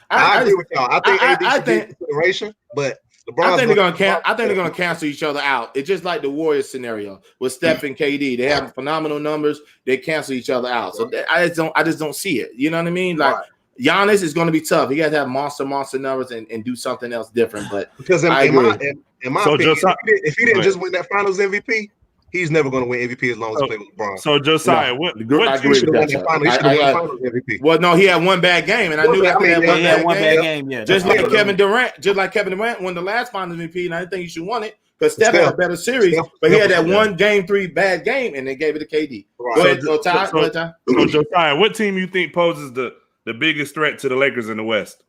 I agree with y'all. I think AD should get consideration, but I think they're gonna cancel each other out. It's just like the Warriors scenario with Steph and KD. They have phenomenal numbers. They cancel each other out. So I just don't see it. You know what I mean? Like Giannis is going to be tough. He got to have monster numbers and do something else different. But because in my opinion, if he didn't just win that Finals MVP, he's never going to win MVP as long as he plays with LeBron. So Josiah, what team should have won the Finals MVP? Well, no, he had one bad game, and I knew that he had one bad game. Yeah, just like Kevin Durant won the last Finals MVP, and I didn't think he should won it because Steph had a better series, but he had that one Game 3 bad game, and they gave it to KD. Right. Go ahead, Ty. So Josiah, what team you think poses the biggest threat to the Lakers in the West?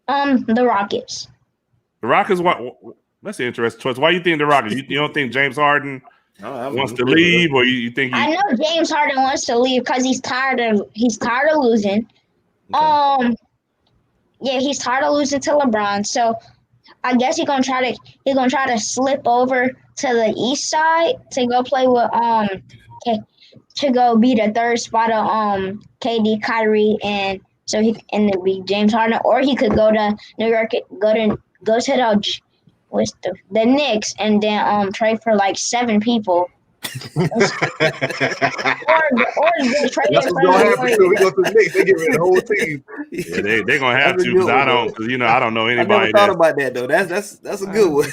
The Rockets. The Rockets. What? That's an interesting choice. Why do you think the Rockets? You don't think James Harden wants to leave, or you think? I know James Harden wants to leave because he's tired of losing. Okay. Yeah, he's tired of losing to LeBron. So I guess he's gonna try to slip over to the East Side to go play with to go be the third spot of KD, Kyrie, and so he and then be James Harden, or he could go to New York, go to the Knicks and then trade for like 7 people. or trade that's what's gonna happen too. We go to the Knicks, they get rid of the whole team. Yeah, they're gonna have to because I don't know anybody. I never thought about that though. That's a good one.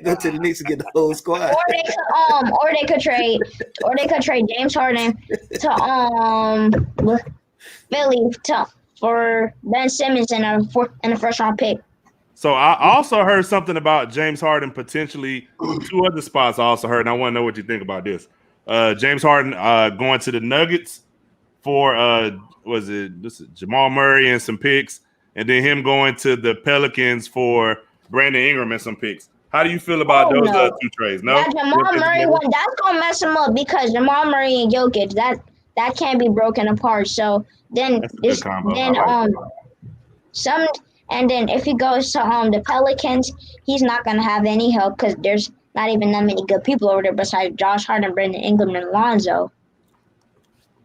Go to the Knicks and get the whole squad. Or they could trade James Harden to Philly for Ben Simmons and a first round pick. So I also heard something about James Harden potentially 2 other spots. I also heard, and I want to know what you think about this. James Harden going to the Nuggets for Jamal Murray and some picks, and then him going to the Pelicans for Brandon Ingram and some picks. How do you feel about those 2 trades? No, that Jamal Murray one, that's gonna mess him up because Jamal Murray and Jokic that can't be broken apart. So then And then if he goes to the Pelicans, he's not going to have any help because there's not even that many good people over there besides Josh Hart, Brandon Ingram, and Lonzo.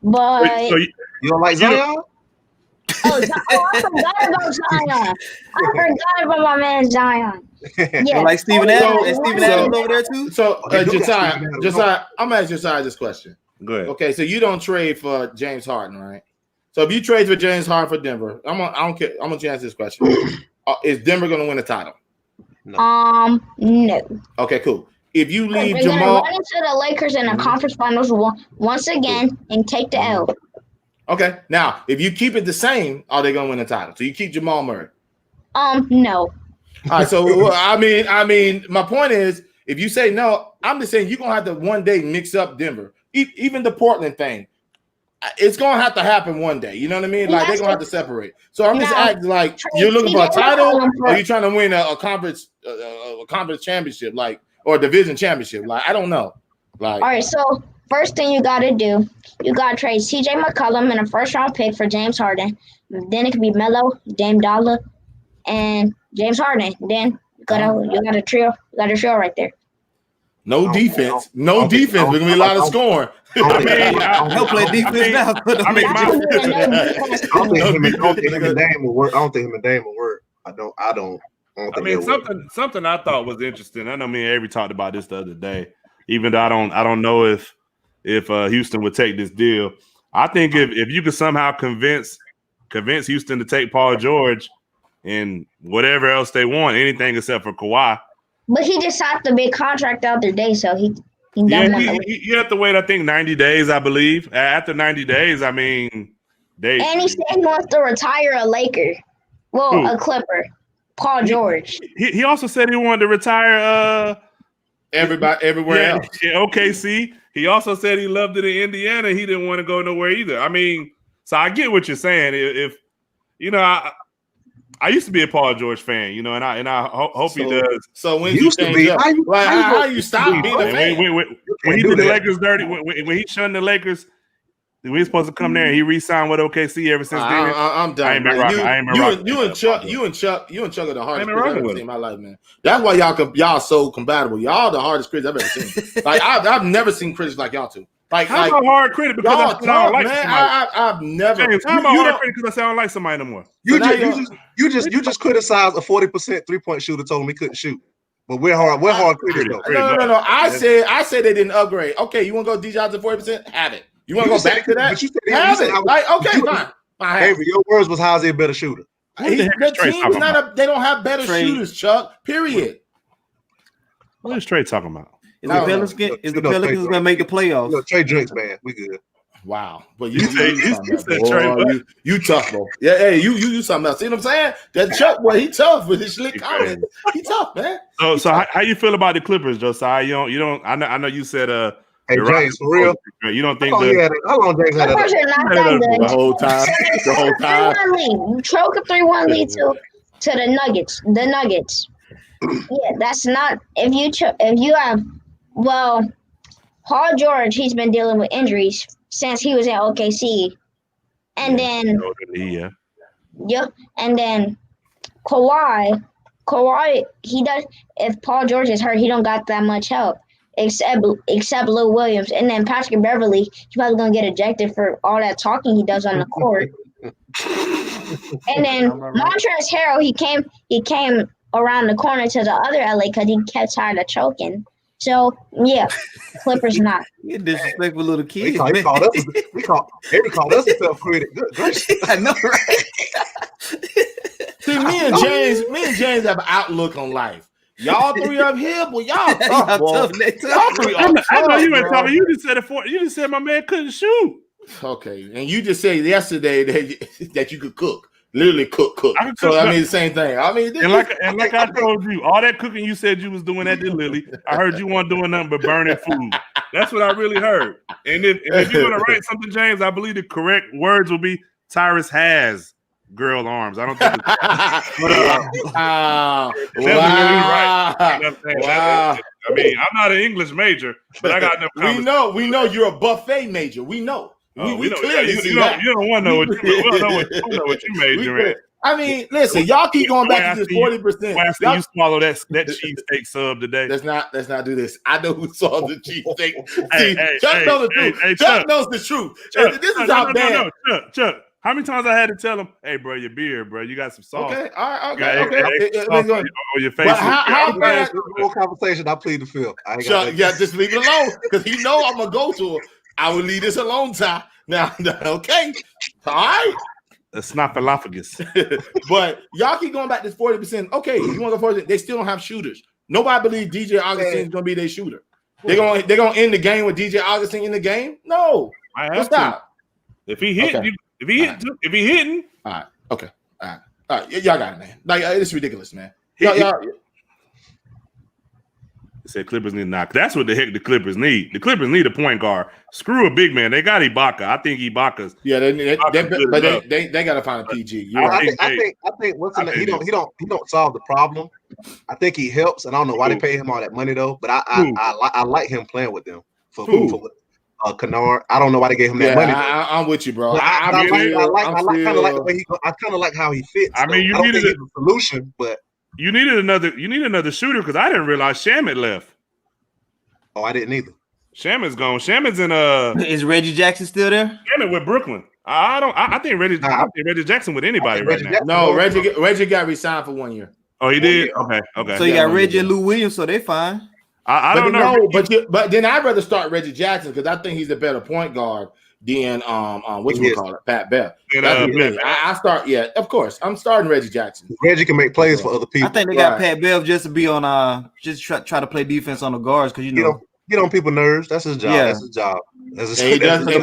But so you don't like Zion? I forgot about Zion. I forgot about my man Zion. Yeah, like Steven Adams. Is Steven Adams over there too? So Josiah, I'm gonna ask Josiah this question. Go ahead. Okay, so you don't trade for James Harden, right? So if you trade for James Harden for Denver, I don't care. I'm gonna answer this question: is Denver gonna win a title? No. No. Okay, cool. If you leave they're Jamal, run into the Lakers in the conference finals once again and take the L. Okay, now if you keep it the same, are they gonna win a title? So you keep Jamal Murray? No. All right. So I mean, my point is, if you say no, I'm just saying you're gonna have to one day mix up Denver, even the Portland thing. It's gonna have to happen one day. You know what I mean? Like they're gonna have to separate. So I'm just acting like you're looking for a title, or you're trying to win a conference championship, or a division championship. Like I don't know. Like all right. So first thing you gotta do, you gotta trade CJ McCollum and a first round pick for James Harden. Then it could be Melo, Dame Dollar, and James Harden. Then you got a trio. You got a trio right there. No defense. We're gonna be a lot of scoring. He'll play defense now. I don't think him and Dame will work. I don't something I thought was interesting. I know me and Avery talked about this the other day. Even though I don't know if Houston would take this deal. I think if you could somehow convince Houston to take Paul George and whatever else they want, anything except for Kawhi. But he just signed the big contract the other day, so he you have to wait, I think, 90 days, I believe. After 90 days, I mean, and he said he wants to retire a Laker. Well, a Clipper. Paul George. He also said he wanted to retire everywhere else. Yeah, OKC. He also said he loved it in Indiana. He didn't want to go nowhere either. I mean, so I get what you're saying. If I used to be a Paul George fan, and I hope he does. So when you change up, how you stop being a fan? When he did the Lakers dirty, when he shunned the Lakers, we were supposed to come there and he re-signed with OKC ever since then. I'm done. You and Chuck are the hardest critics I've ever seen in my life, man. That's why y'all so compatible. Y'all the hardest critics I've ever seen. Like I've never seen critics like y'all two. Like how am I hard critic because I don't like man? somebody? I've never. James, how am I hard critic because I don't like somebody no more? You just criticized a 40% 3-point shooter, told him he couldn't shoot. But we're hard critics though. No. I said they didn't upgrade. Okay, you want to go DJ out to 40%? Have it. You want to go back to that? But you said have it. Like, okay, fine. Avery, your words was how's he a better shooter? The team is not they don't have better shooters, Chuck. Period. What is Trey talking about? Is the Pelicans gonna make the playoffs? Trey drinks, man. We good. Wow, but you tough, bro. Yeah, hey, you something else. See what I'm saying? That Chuck boy, he tough with his slick comment. He tough, man. So how you feel about the Clippers, Josiah? You don't. I know you said Hey James, for real? You don't think how long James had that? The whole time. The whole time. 3-1 lead. You choke a 3-1 lead to the Nuggets. The Nuggets. Yeah, that's not if you have Paul George, he's been dealing with injuries since he was at OKC. And then and then Kawhi, he does if Paul George is hurt, he don't got that much help. Except Lou Williams. And then Patrick Beverly, he's probably gonna get ejected for all that talking he does on the court. And then Montrezl Harrell, he came around the corner to the other LA because he kept tired of choking. So yeah, Clippers not. You disrespectful little kids. He called us a self-critic. Good gracious. I know, right? See, me and James have an outlook on life. Y'all three up here, but y'all tough, boy. Y'all three up I know you ain't talking. You just said my man couldn't shoot. Okay, and you just said yesterday that you could cook. Literally cook. So I mean the same thing. I mean, like I told you, all that cooking you said you was doing at the Lily. I heard you weren't doing nothing but burning food. That's what I really heard. And if you're gonna write something, James, I believe the correct words will be Tyrus has girl arms. I don't think it's wow. I mean, I'm not an English major, but I got enough. We know you're a buffet major. We know. We clearly see that. You don't want to know what you major in. I mean, listen, y'all keep going back to this 40%. You swallow that cheesesteak sub today. Let's not do this. I know who saw the cheesesteak. Chuck knows the truth. Chuck knows the truth. This is how bad. Chuck. How many times I had to tell him, "Hey, bro, your beard, bro, you got some salt." Okay, all right, okay. On your face. But how bad? Whole conversation. I plead the fifth. Chuck, just leave it alone because he know I'm gonna go to him. I will leave this alone, Ty. Now, okay, all right. It's not falafel. But y'all keep going back to this 40%. Okay, you want to go 40%? They still don't have shooters. Nobody believes DJ Augustine is gonna be their shooter. They're gonna end the game with DJ Augustine in the game. No, stop. If he hit, if he hitting, all right, okay, all right, y'all got it, man. Like it's ridiculous, man. Y'all. Said Clippers need to knock. That's what the heck the Clippers need. The Clippers need a point guard. Screw a big man. They got Ibaka. I think Ibaka's. Yeah, they got to find a PG. I think what's in he don't solve the problem. I think he helps, and I don't know why they pay him all that money though. But I like him playing with them for Kennard. I don't know why they gave him that money. I'm with you, bro. I kind of like the way I kind of like how he fits. I mean, you needed a solution, but. You needed another shooter because I didn't realize Shamet left. Oh, I didn't either. Shamet's gone. Shamet's in Is Reggie Jackson still there? Shamet with Brooklyn. I think Reggie Jackson with anybody right now. No, Reggie got re-signed for 1 year. Oh, he did? Okay. So you got Reggie and Lou Williams, so they fine. I don't know. But then I'd rather start Reggie Jackson because I think he's a better point guard than what you call it, Pat Bev. That's me. I start. Yeah, of course. I'm starting Reggie Jackson. Reggie can make plays for other people. I think they got Pat Bev just to be on just try to play defense on the guards because get on people's nerves. That's his job. Yeah. That's his job. The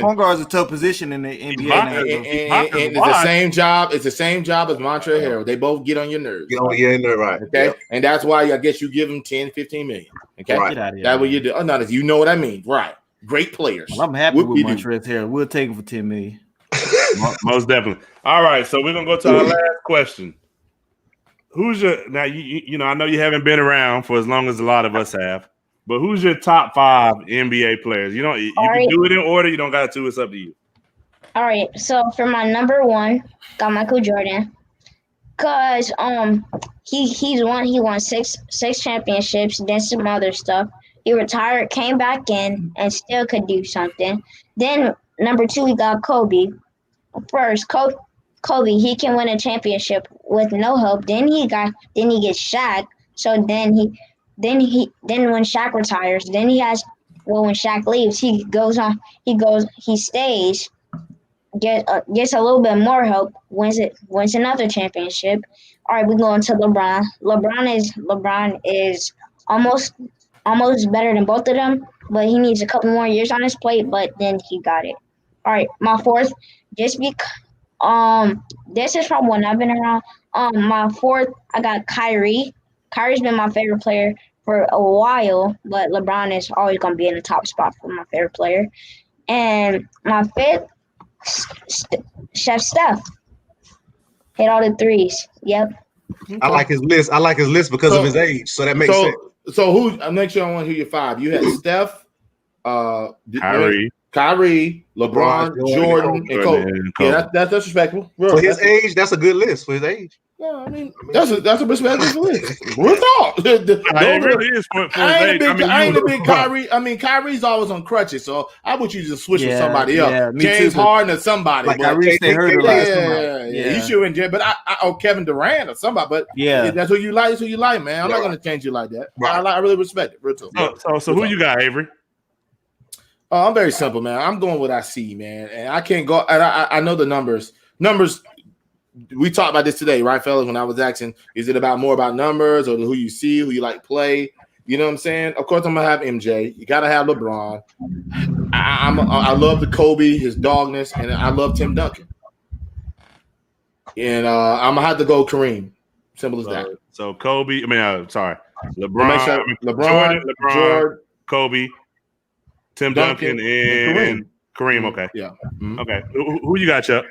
point guard is a tough position in the NBA now. And it's the same job. It's the same job as Montrezl Harrell. They both get on your nerves. Get on your nerves, right? Okay, yep. And that's why I guess you give them 10, 15 million. Okay, right. Get out of here, that's what you do. Oh, no, you know what I mean, right? Great players. Well, I'm happy with Montrezl Harrell. We'll take him for 10 million. Most definitely. All right, so we're gonna go to our last question. Who's your now? You know, I know you haven't been around for as long as a lot of us have. But who's your top 5 NBA players? You can do it in order. You don't got to. It's up to you. All right. So for my number 1, got Michael Jordan, cause he won 6 championships, then some other stuff. He retired, came back in, and still could do something. Then number 2, we got Kobe. First, Kobe, he can win a championship with no help. Then he gets Shaq. So then when Shaq retires, when Shaq leaves, he stays, gets a little bit more help, wins another championship. All right, we go into LeBron. LeBron is almost better than both of them, but he needs a couple more years on his plate, but then he got it. All right, my 4th, just because this is from when I've been around. My 4th, I got Kyrie. Kyrie's been my favorite player for a while, but LeBron is always going to be in the top spot for my favorite player. And my 5th, Chef Steph. Hit all the threes. Yep. I like his list because of his age, so that makes sense. So who? Make sure I want to hear your 5. You had Steph, Kyrie, LeBron, Jordan, and Kobe. Yeah, that's respectable. For his age, that's a good list for his age. Yeah, I mean that's a respectable list. Real talk. It really is for his age. I ain't a big Kyrie. I mean, Kyrie's always on crutches, so I would you just switch with somebody else. Yeah, James Harden or somebody. Like Kyrie stay hurt a lot. Yeah, you should enjoy. But Kevin Durant or somebody. But yeah, that's who you like. That's who you like, man. I'm not gonna change you like that. Right. I really respect it. Real talk. So who you got, Avery? I'm very simple, man. I'm going with what I see, man, and I can't go. And I know the numbers. We talked about this today, right, fellas? When I was asking, is it more about numbers or who you see, who you like play? You know what I'm saying? Of course, I'm gonna have MJ. You gotta have LeBron. I love the Kobe, his dogness, and I love Tim Duncan. And I'm gonna have to go Kareem. Simple as that. So Kobe. LeBron, Jordan, Kobe, Tim Duncan, and Kareem. Okay. Yeah. Mm-hmm. Okay. Who you got, Chuck?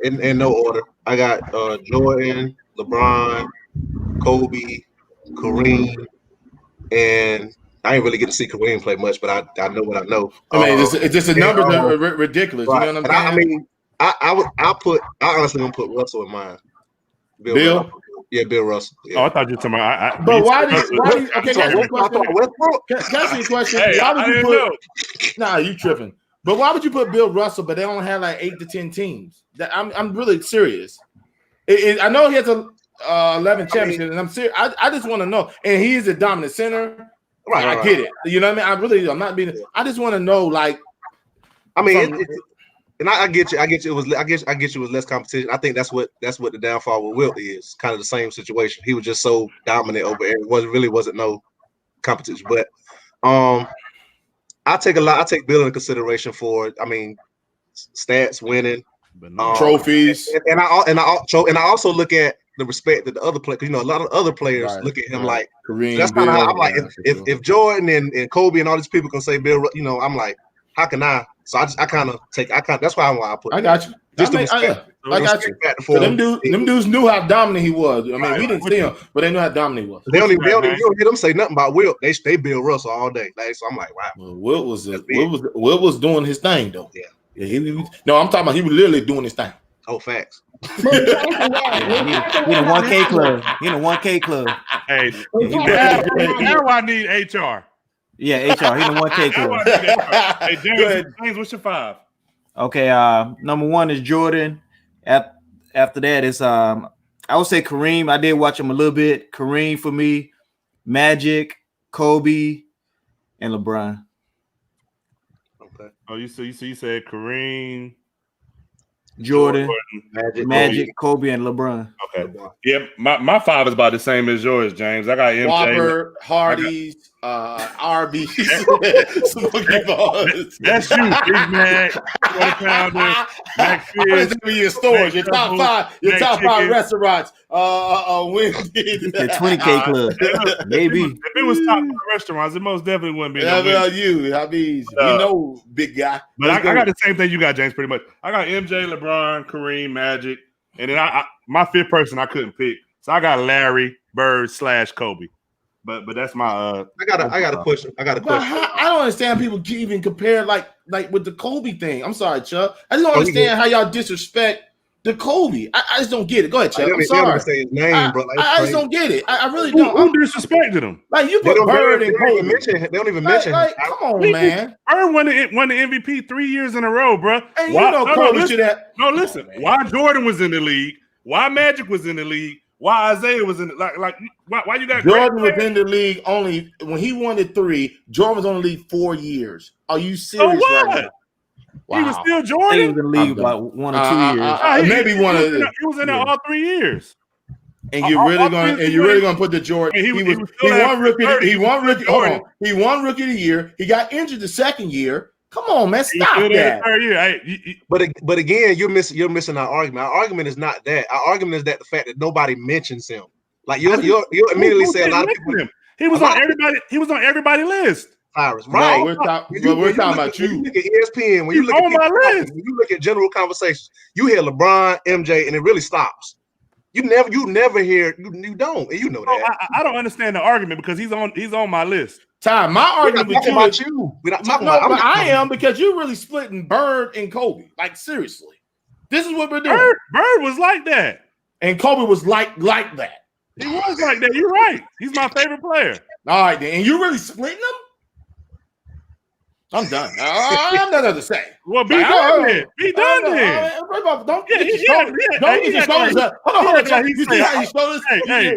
In no order. I got Jordan, LeBron, Kobe, Kareem, and I ain't really get to see Kareem play much, but I know what I know. I mean, it's just the numbers are ridiculous. Right. You know what I'm saying? I honestly gonna put Russell in mine. Bill? Russell. Yeah, Bill Russell. Yeah. Oh, I thought you were talking about. But why do you? Okay, can I ask you a question? Hey, why would you put? Nah, you tripping. But why would you put Bill Russell? But they only have like 8 to 10 teams. I'm really serious. I know he has 11 championships, and I'm serious. I just want to know. And he is a dominant center. Right, I get it. You know what I mean? I'm not being. I just want to know, like. I mean, and I get you. I get you. I get you. It was less competition. I think that's what the downfall with Wilt is. Kind of the same situation. He was just so dominant over there. It wasn't no competition. But I take Bill into consideration for. I mean, stats, winning, trophies, and I also look at the respect that the other players. You know, a lot of other players look at him like Kareem. That's kind of how I'm like. If Jordan and Kobe and all these people can say Bill, you know, I'm like, how can I? So I kind of that's why I put. I got you. Just I got you. So them dudes knew how dominant he was. I mean, we didn't see him, but they knew how dominant he was. They don't even hear them say nothing about Wilt. They Bill Russell all day. Like, so I'm like, wow. Well, Wilt was doing his thing though. Yeah. No, I'm talking about he was literally doing his thing. Oh, facts. He in a 1K club. He in a 1K club. Hey, now I need HR. Yeah, HR. He in a 1K club. Hey, James, what's your 5? Okay, number 1 is Jordan. After that, it's I would say Kareem. I did watch him a little bit. Kareem for me. Magic, Kobe, and LeBron. Okay. Oh, you said Kareem, Jordan, Magic, Kobe, and LeBron. Okay. Yeah, my 5 is about the same as yours, James. I got MJ. Whopper, Hardee's, Arby's, Smoky Balls. That's you, Big Mac, Quarter Pounder, Mac I'm Fish. gonna your stores, your top five restaurants. Wendy's. The 20K club, maybe. If it was top 5 restaurants, it most definitely wouldn't be. You, I mean, we know, big guy. But I got the same thing you got, James. Pretty much. I got MJ, LeBron, Kareem, Magic, and then my 5th person I couldn't pick, so I got Larry Bird / Kobe. But that's my I got a question. I don't understand people even compare like with the Kobe thing. I'm sorry, Chuck. I just don't understand how y'all disrespect the Kobe. I just don't get it. Go ahead, Chuck. I'm sorry. Say his name, bro. I just don't get it. I really don't. Who disrespected him? Like you put Bird and Kobe. They don't even mention him. Come on, man. Bird won the MVP 3 years in a row, bro. And Kobe should have. No, listen. Why Jordan was in the league? Why Magic was in the league? Why Isaiah was in why you got Jordan was in the league only when he won the 3. Jordan was on the league 4 years. Are you serious right now? Wow. He was still Jordan. He was in the league about 1 or 2 years. Maybe one of them. He was in there all 3 years. And you're really gonna put the Jordan. He won rookie of the year. He got injured the 2nd year. Come on, man, stop that. But again, you're missing our argument. Our argument is not that. Our argument is that the fact that nobody mentions him. Like you immediately say a lot of people. He was on everybody. He was on everybody's list. Right. No, we're talking about you. When you look at ESPN, when you look at general conversations, you hear LeBron, MJ, and it really stops. You never hear you don't, and you know that. I don't understand the argument because he's on my list. Time. My argument with you. We're not talking about but I am because you're really splitting Bird and Kobe. Like seriously, this is what we're doing. Bird was like that, and Kobe was like that. He was like that. You're right. He's my favorite player. All right, then. And you really splitting them? I'm done. I'm not to say. Well, be done then. Be done then. Don't get your shoulders up. Hold on. You see how he shoulders?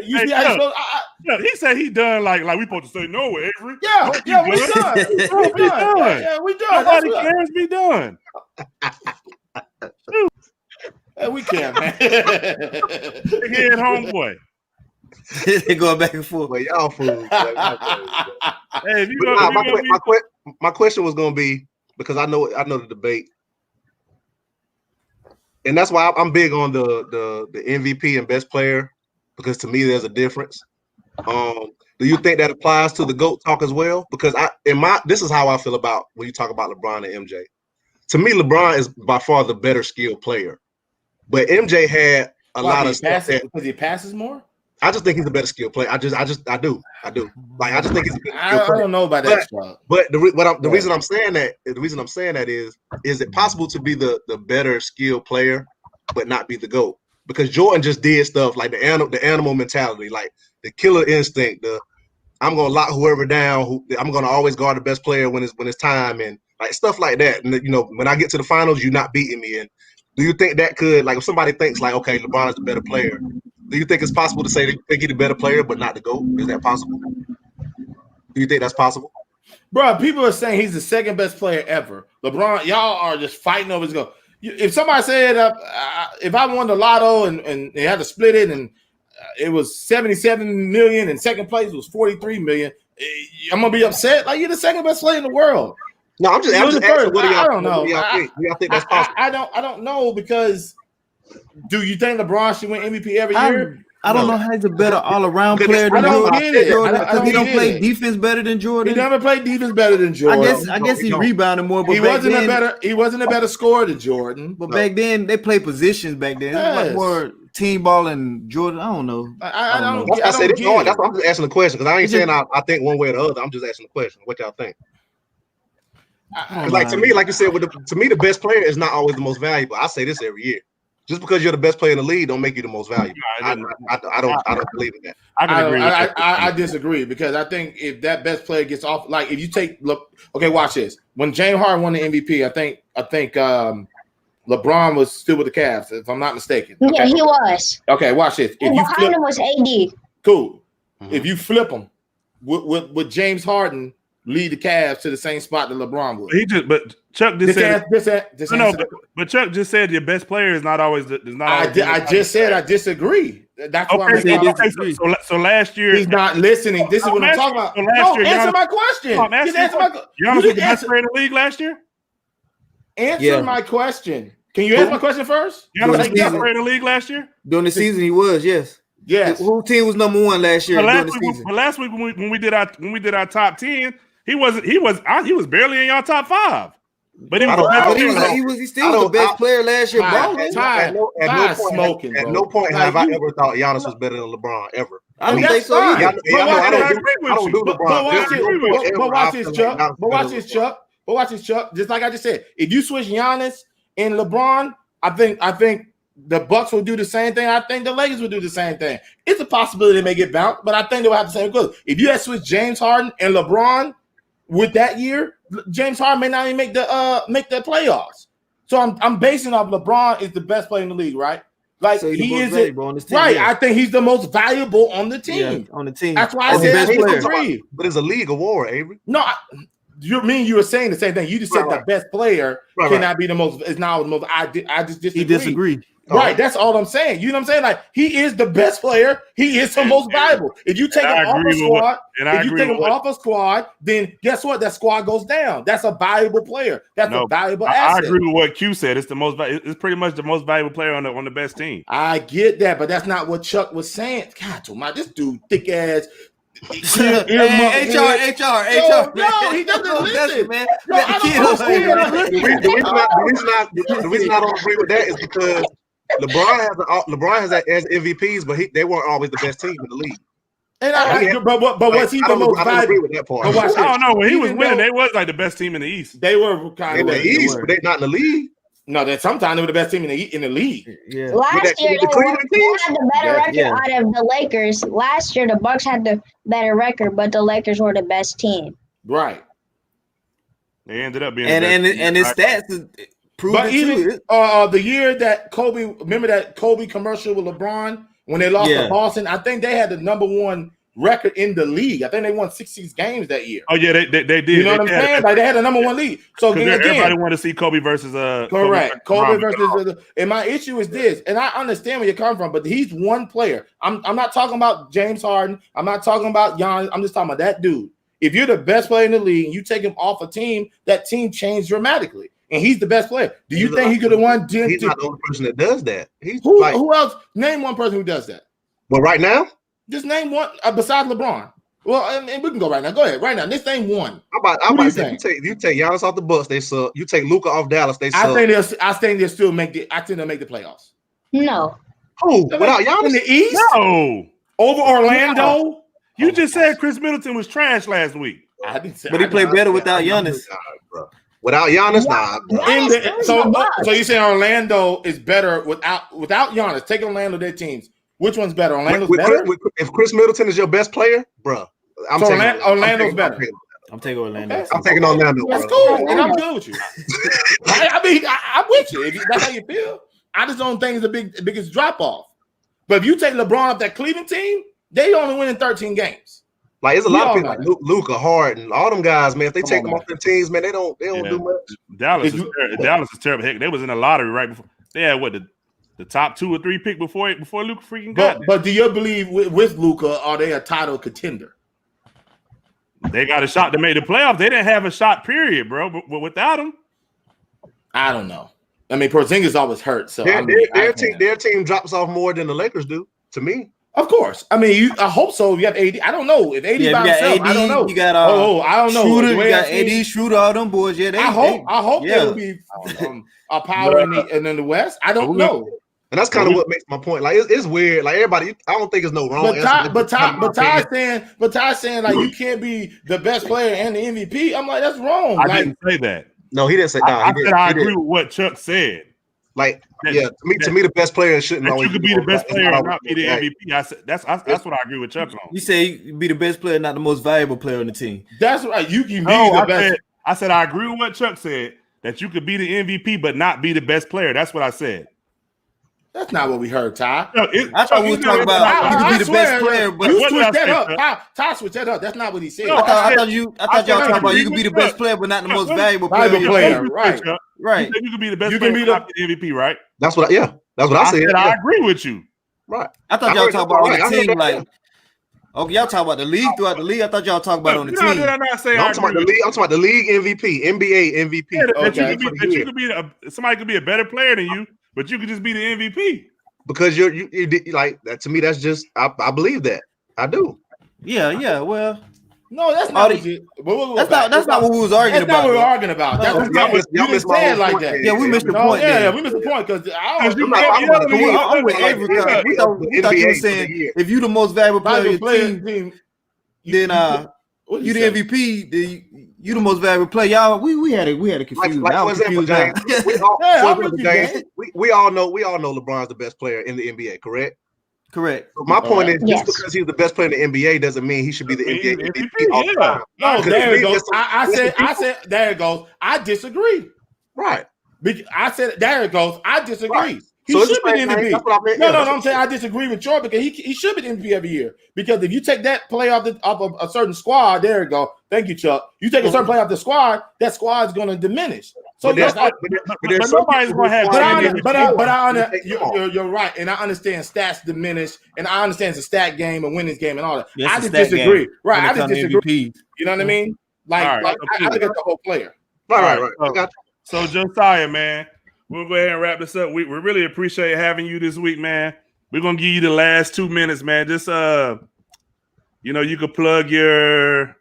You see how he shoulders? He said he done like we supposed to say no, Avery. Yeah, we done. Yeah, we done. Nobody cares. Be done. Yeah, we can, man. Head homeboy. They going back and forth. Well, y'all fools. Hey, my question was going to be, because I know the debate, and that's why I'm big on the MVP and best player, because to me there's a difference. Do you think that applies to the GOAT talk as well? Because this is how I feel about when you talk about LeBron and MJ. To me, LeBron is by far the better skilled player, but MJ had a lot of stuff because he passes more. I just think he's a better skilled player. I do. Like I just think he's a better skilled player. I don't know about that stuff. But the reason I'm saying that is it possible to be the better skilled player but not be the GOAT? Because Jordan just did stuff like the animal mentality, like the killer instinct, I'm gonna lock whoever down, I'm gonna always guard the best player when it's time, and like stuff like that. And when I get to the finals, you're not beating me. And do you think that could, like, if somebody thinks like, okay, LeBron is the better player, do you think it's possible to say they think he's the better player but not the GOAT? Is that possible? Do you think that's possible? Bro, people are saying he's the second best player ever. LeBron, y'all are just fighting over his GOAT. If somebody said, if I won the lotto and they had to split it and it was 77 million and second place was 43 million, I'm gonna be upset. Like, you're the second best player in the world. No, I'm just asking. I don't know. Do y'all think that's possible? I don't know, because do you think LeBron should win MVP every year? I don't know how he's a better all-around player than Jordan. Because he don't play defense better than Jordan. He never played defense better than Jordan. I guess he rebounded more, but he wasn't a better scorer than Jordan. But back then they played positions. Back then, it was like more team ball and Jordan. I don't know. I'm just asking the question, because I ain't saying I think one way or the other. I'm just asking the question. What y'all think? Like, to me, like you said, to me, the best player is not always the most valuable. I say this every year. Just because you're the best player in the league don't make you the most valuable. I don't believe in that. I disagree, because I think if that best player gets off, like if you take watch this. When James Harden won the MVP, I think LeBron was still with the Cavs, if I'm not mistaken. Yeah, he was. Okay, watch this. If behind him was AD. Cool. Mm-hmm. If you flip them, would James Harden lead the Cavs to the same spot that LeBron would? But Chuck just said but Chuck just said your best player is not always I just said I disagree. That's why I'm saying. So last year he's not listening. This is what I'm talking about. No, answer my question. Giannis was the best player in the league last year. Answer my question. Can you answer my question first? Giannis was the best player in the league last year. During the season, he was. Yes. Who team was number one last year? But last week when we did our top 10, he was barely in your top 5. But he's still the best player last year. At no point have I ever thought Giannis was better than LeBron ever. I don't think so either. I don't do LeBron. But watch this, Chuck. Just like I just said, if you switch Giannis and LeBron, I think the Bucks will do the same thing. I think the Lakers will do the same thing. It's a possibility they may get bounced, but I think they'll have the same goals. If you had switched James Harden and LeBron with that year, James Harden may not even make the playoffs. So I'm basing off LeBron is the best player in the league, right? Like so he is on this team, right. Yeah. I think he's the most valuable on the team. Yeah, on the team. That's why I said best player. But it's a league award, Avery. No, you were saying the same thing. You just said the best player cannot be the most. Is now the most. I just disagree. He disagreed. Right, that's all I'm saying. You know what I'm saying? Like he is the best player. He is the most valuable. If you take him off a squad, then guess what? That squad goes down. That's a valuable player. That's a valuable asset. I agree with what Q said. It's pretty much the most valuable player on the best team. I get that, but that's not what Chuck was saying. God, this dude thick ass. HR. No, he doesn't listen, man. The reason I don't agree with that is because LeBron has MVPs, but they weren't always the best team in the league. And but was he the most valuable? I agree with that part. I don't know. When he was winning, they was like the best team in the East. They were kind of in the East, but they're not in the league. No, that sometimes they were the best team in the league. Yeah. Last year, they had the better record out of the Lakers. Last year, the Bucks had the better record, but the Lakers were the best team. Right. They ended up being and his stats prove it too. The year that Kobe, remember that Kobe commercial with LeBron when they lost to Boston? I think they had the number one record in the league. I think they won 66 games that year. Oh yeah, they did. You know what I'm saying? Like they had the number one lead. So everybody wanted to see Kobe versus correct. Kobe versus and my issue is this, and I understand where you're coming from, but he's one player. I'm not talking about James Harden. I'm not talking about Giannis. I'm just talking about that dude. If you're the best player in the league and you take him off a team, that team changed dramatically. And he's the best player. Do you think he could have won? He's not the only person that does that. Who else? Name one person who does that. Well, right now? Just name one besides LeBron. Well, and we can go right now. Go ahead, right now. Just name one. I'm about to say you take Giannis off the Bucks, they suck. You take Luka off Dallas, they suck. I think they'll still make the. I think they'll make the playoffs. No. Who? Without Giannis in the East? No. Over Orlando. No. You just said Chris Middleton was trash last week. I didn't say. But he played better without Giannis. Without Giannis, so you saying Orlando is better without Giannis? Take Orlando, their teams. Which one's better? Orlando's better? If Chris Middleton is your best player, bro, Orlando's better. I'm taking Orlando. Okay. I'm taking Orlando. That's cool, and I'm good with you. I'm with you. If that's how you feel. I just don't think it's the biggest drop off. But if you take LeBron off that Cleveland team, they only win in 13 games. Like it's a lot of people like Luka, Harden, all them guys, man. If they take them off their teams, man, they don't do much. Dallas is terrible. Heck, they was in the lottery right before. They had the top 2 or 3 pick before Luka freaking got. But do you believe with Luka, are they a title contender? They got a shot to make the playoffs. They didn't have a shot, period, bro. But without him, I don't know. I mean, Porzingis always hurt, so their team drops off more than the Lakers do. To me. Of course. I mean, I hope so. You have AD. I don't know if AD by himself. I don't know. You got I don't know. Shooter, you got AD, Shooter, all them boys. Yeah, I hope they will be a power in the West. I don't know. And that's kind of what makes my point. Like it's weird. Like everybody, I don't think there's no wrong. But Ty's saying like you can't be the best player and the MVP. I'm like that's wrong. I didn't say that. No, he didn't say. I said I agree with what Chuck said. Like, to me, the best player shouldn't always. You could be the best player and not be the MVP. I said that's what I agree with Chuck on. You say you be the best player, not the most valuable player on the team. That's right. You can be the best. I said I agree with what Chuck said that you could be the MVP but not be the best player. That's what I said. That's not what we heard, Ty. No, I thought we were talking about you could be the best player, but you what did switched I that say, up. Ty switched that up. That's not what he said. No, I thought y'all talking about you agree could be the with best Chuck. player, but not the most Chuck, valuable valuable player. right? Right. You said you could be the best You player, can be but not the MVP, right? That's what I said. said I agree with you. Right. I thought y'all talking about on the team, like, okay, y'all talk about the league throughout the league. I thought y'all talk about on the No, team. did I not say No, I I'm talking agree about the league. I'm talking about the league MVP, NBA MVP. Yeah, that Okay. you could be somebody could be a better player than you, but you could just be the MVP. Because you like that to me. That's just I believe that. I do. Yeah. Well, No, that's not what you. that's not what we was arguing That's not about. what we were arguing about. No, That's not what you didn't say it like that. Yeah, we missed the point. Yeah, we missed the point because I'm with Avery. We thought you were saying if you the most valuable player of your team, then you the MVP. You the most valuable player. Y'all, we had a confusion. Like for example, James, we all know LeBron's the best player in the NBA, correct? Correct. So my point is, Yes. just because he's the best player in the NBA doesn't mean he should be the NBA MVP all the time. No, there it goes. I Because said, there it goes. I disagree. Right. I said, there it goes. I disagree. Right. He So it's should be the the same thing. MVP. That's what I meant. No, Yeah, I'm saying I disagree with Troy because he should be the MVP every year. Because if you take that play off of a certain squad, there you go. Thank you, Chuck. You take a certain play off the squad, that squad's going to diminish. So But nobody's going to have. You're right, and I understand stats diminish, and I understand it's a stat game, a winnings game, and all that. Yes, I it's a just stat disagree. game. Right, I When it just comes to disagree. MVP. You know what I mean? Like, All right, I look at the whole player. Right. So, I got so Josiah, man, we'll go ahead and wrap this up. We really appreciate having you this week, man. We're gonna give you the last 2 minutes, man. Just you could plug your,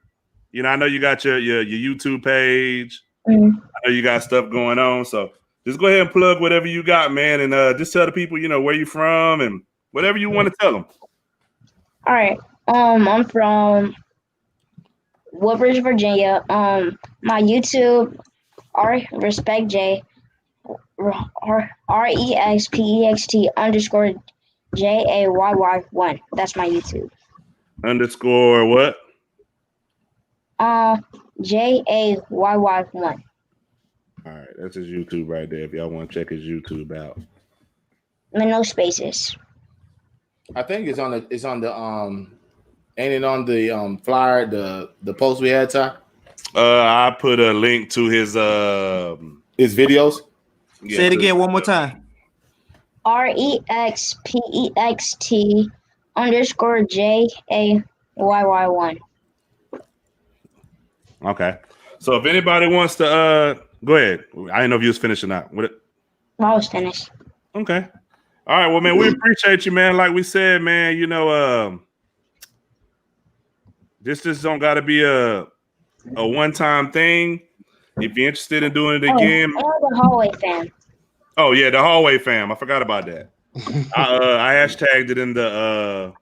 I know you got your YouTube page. Mm. I know you got stuff going on, so just go ahead and plug whatever you got, man, and just tell the people, where you from and whatever you want to tell them. All right. I'm from Woodbridge, Virginia. My YouTube respect J REXPEXT_JAYY1. That's my YouTube. Underscore what? JAYY1. All right, that's his YouTube right there. If y'all want to check his YouTube out. No spaces. I think it's on the ain't it on the flyer, the post we had, Ty? Uh, I put a link to his videos. Say it again one more time. REXPEXT_JAYY1. Okay. So if anybody wants to go ahead. I didn't know if you was finished or not. I was finished. Okay. All right. Well, man, we appreciate you, man. Like we said, man, this just don't gotta be a one-time thing. If you're interested in doing it again. Oh, the hallway fam. Oh yeah, the hallway fam. I forgot about that. I hashtagged it in the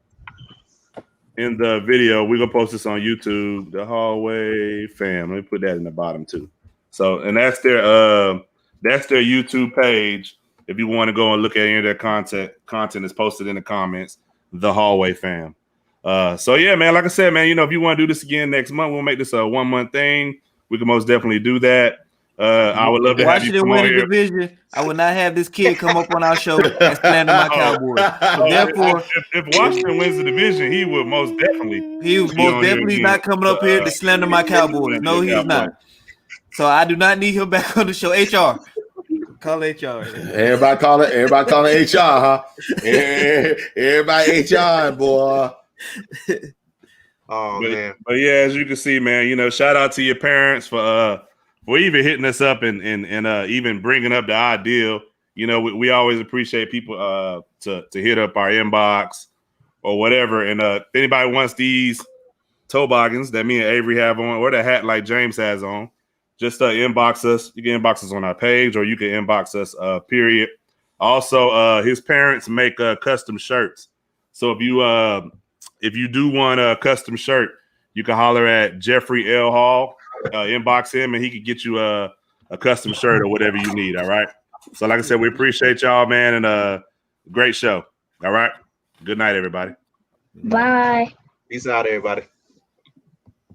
video. We're gonna post this on YouTube. The hallway fam. Let me put that in the bottom too. So, and that's their YouTube page. If you want to go and look at any of their content is posted in the comments. The hallway fam. So yeah, man. Like I said, man. If you want to do this again next month, we'll make this a 1 month thing. We can most definitely do that. I would love to have you Washington come win on the here. division. I would not have this kid come up on our show and slander my Cowboys. So therefore, if Washington wins the division, he will most definitely. he was most definitely not coming up here to slander my Cowboys. No, he's not. So I do not need him back on the show. HR, call HR. Everybody calling HR, huh? Everybody HR, boy. Oh man. But yeah, as you can see, man, shout out to your parents for even hitting us up and even bringing up the ideal. We always appreciate people to hit up our inbox or whatever. And if anybody wants these toboggans that me and Avery have on, or the hat like James has on, just inbox us. You can inbox us on our page, or you can inbox us. Period. Also, his parents make custom shirts. So if you do want a custom shirt, you can holler at Jeffrey L. Hall, inbox him, and he can get you a custom shirt or whatever you need. All right. So like I said, we appreciate y'all, man, and great show. All right. Good night, everybody. Bye. Peace out, everybody.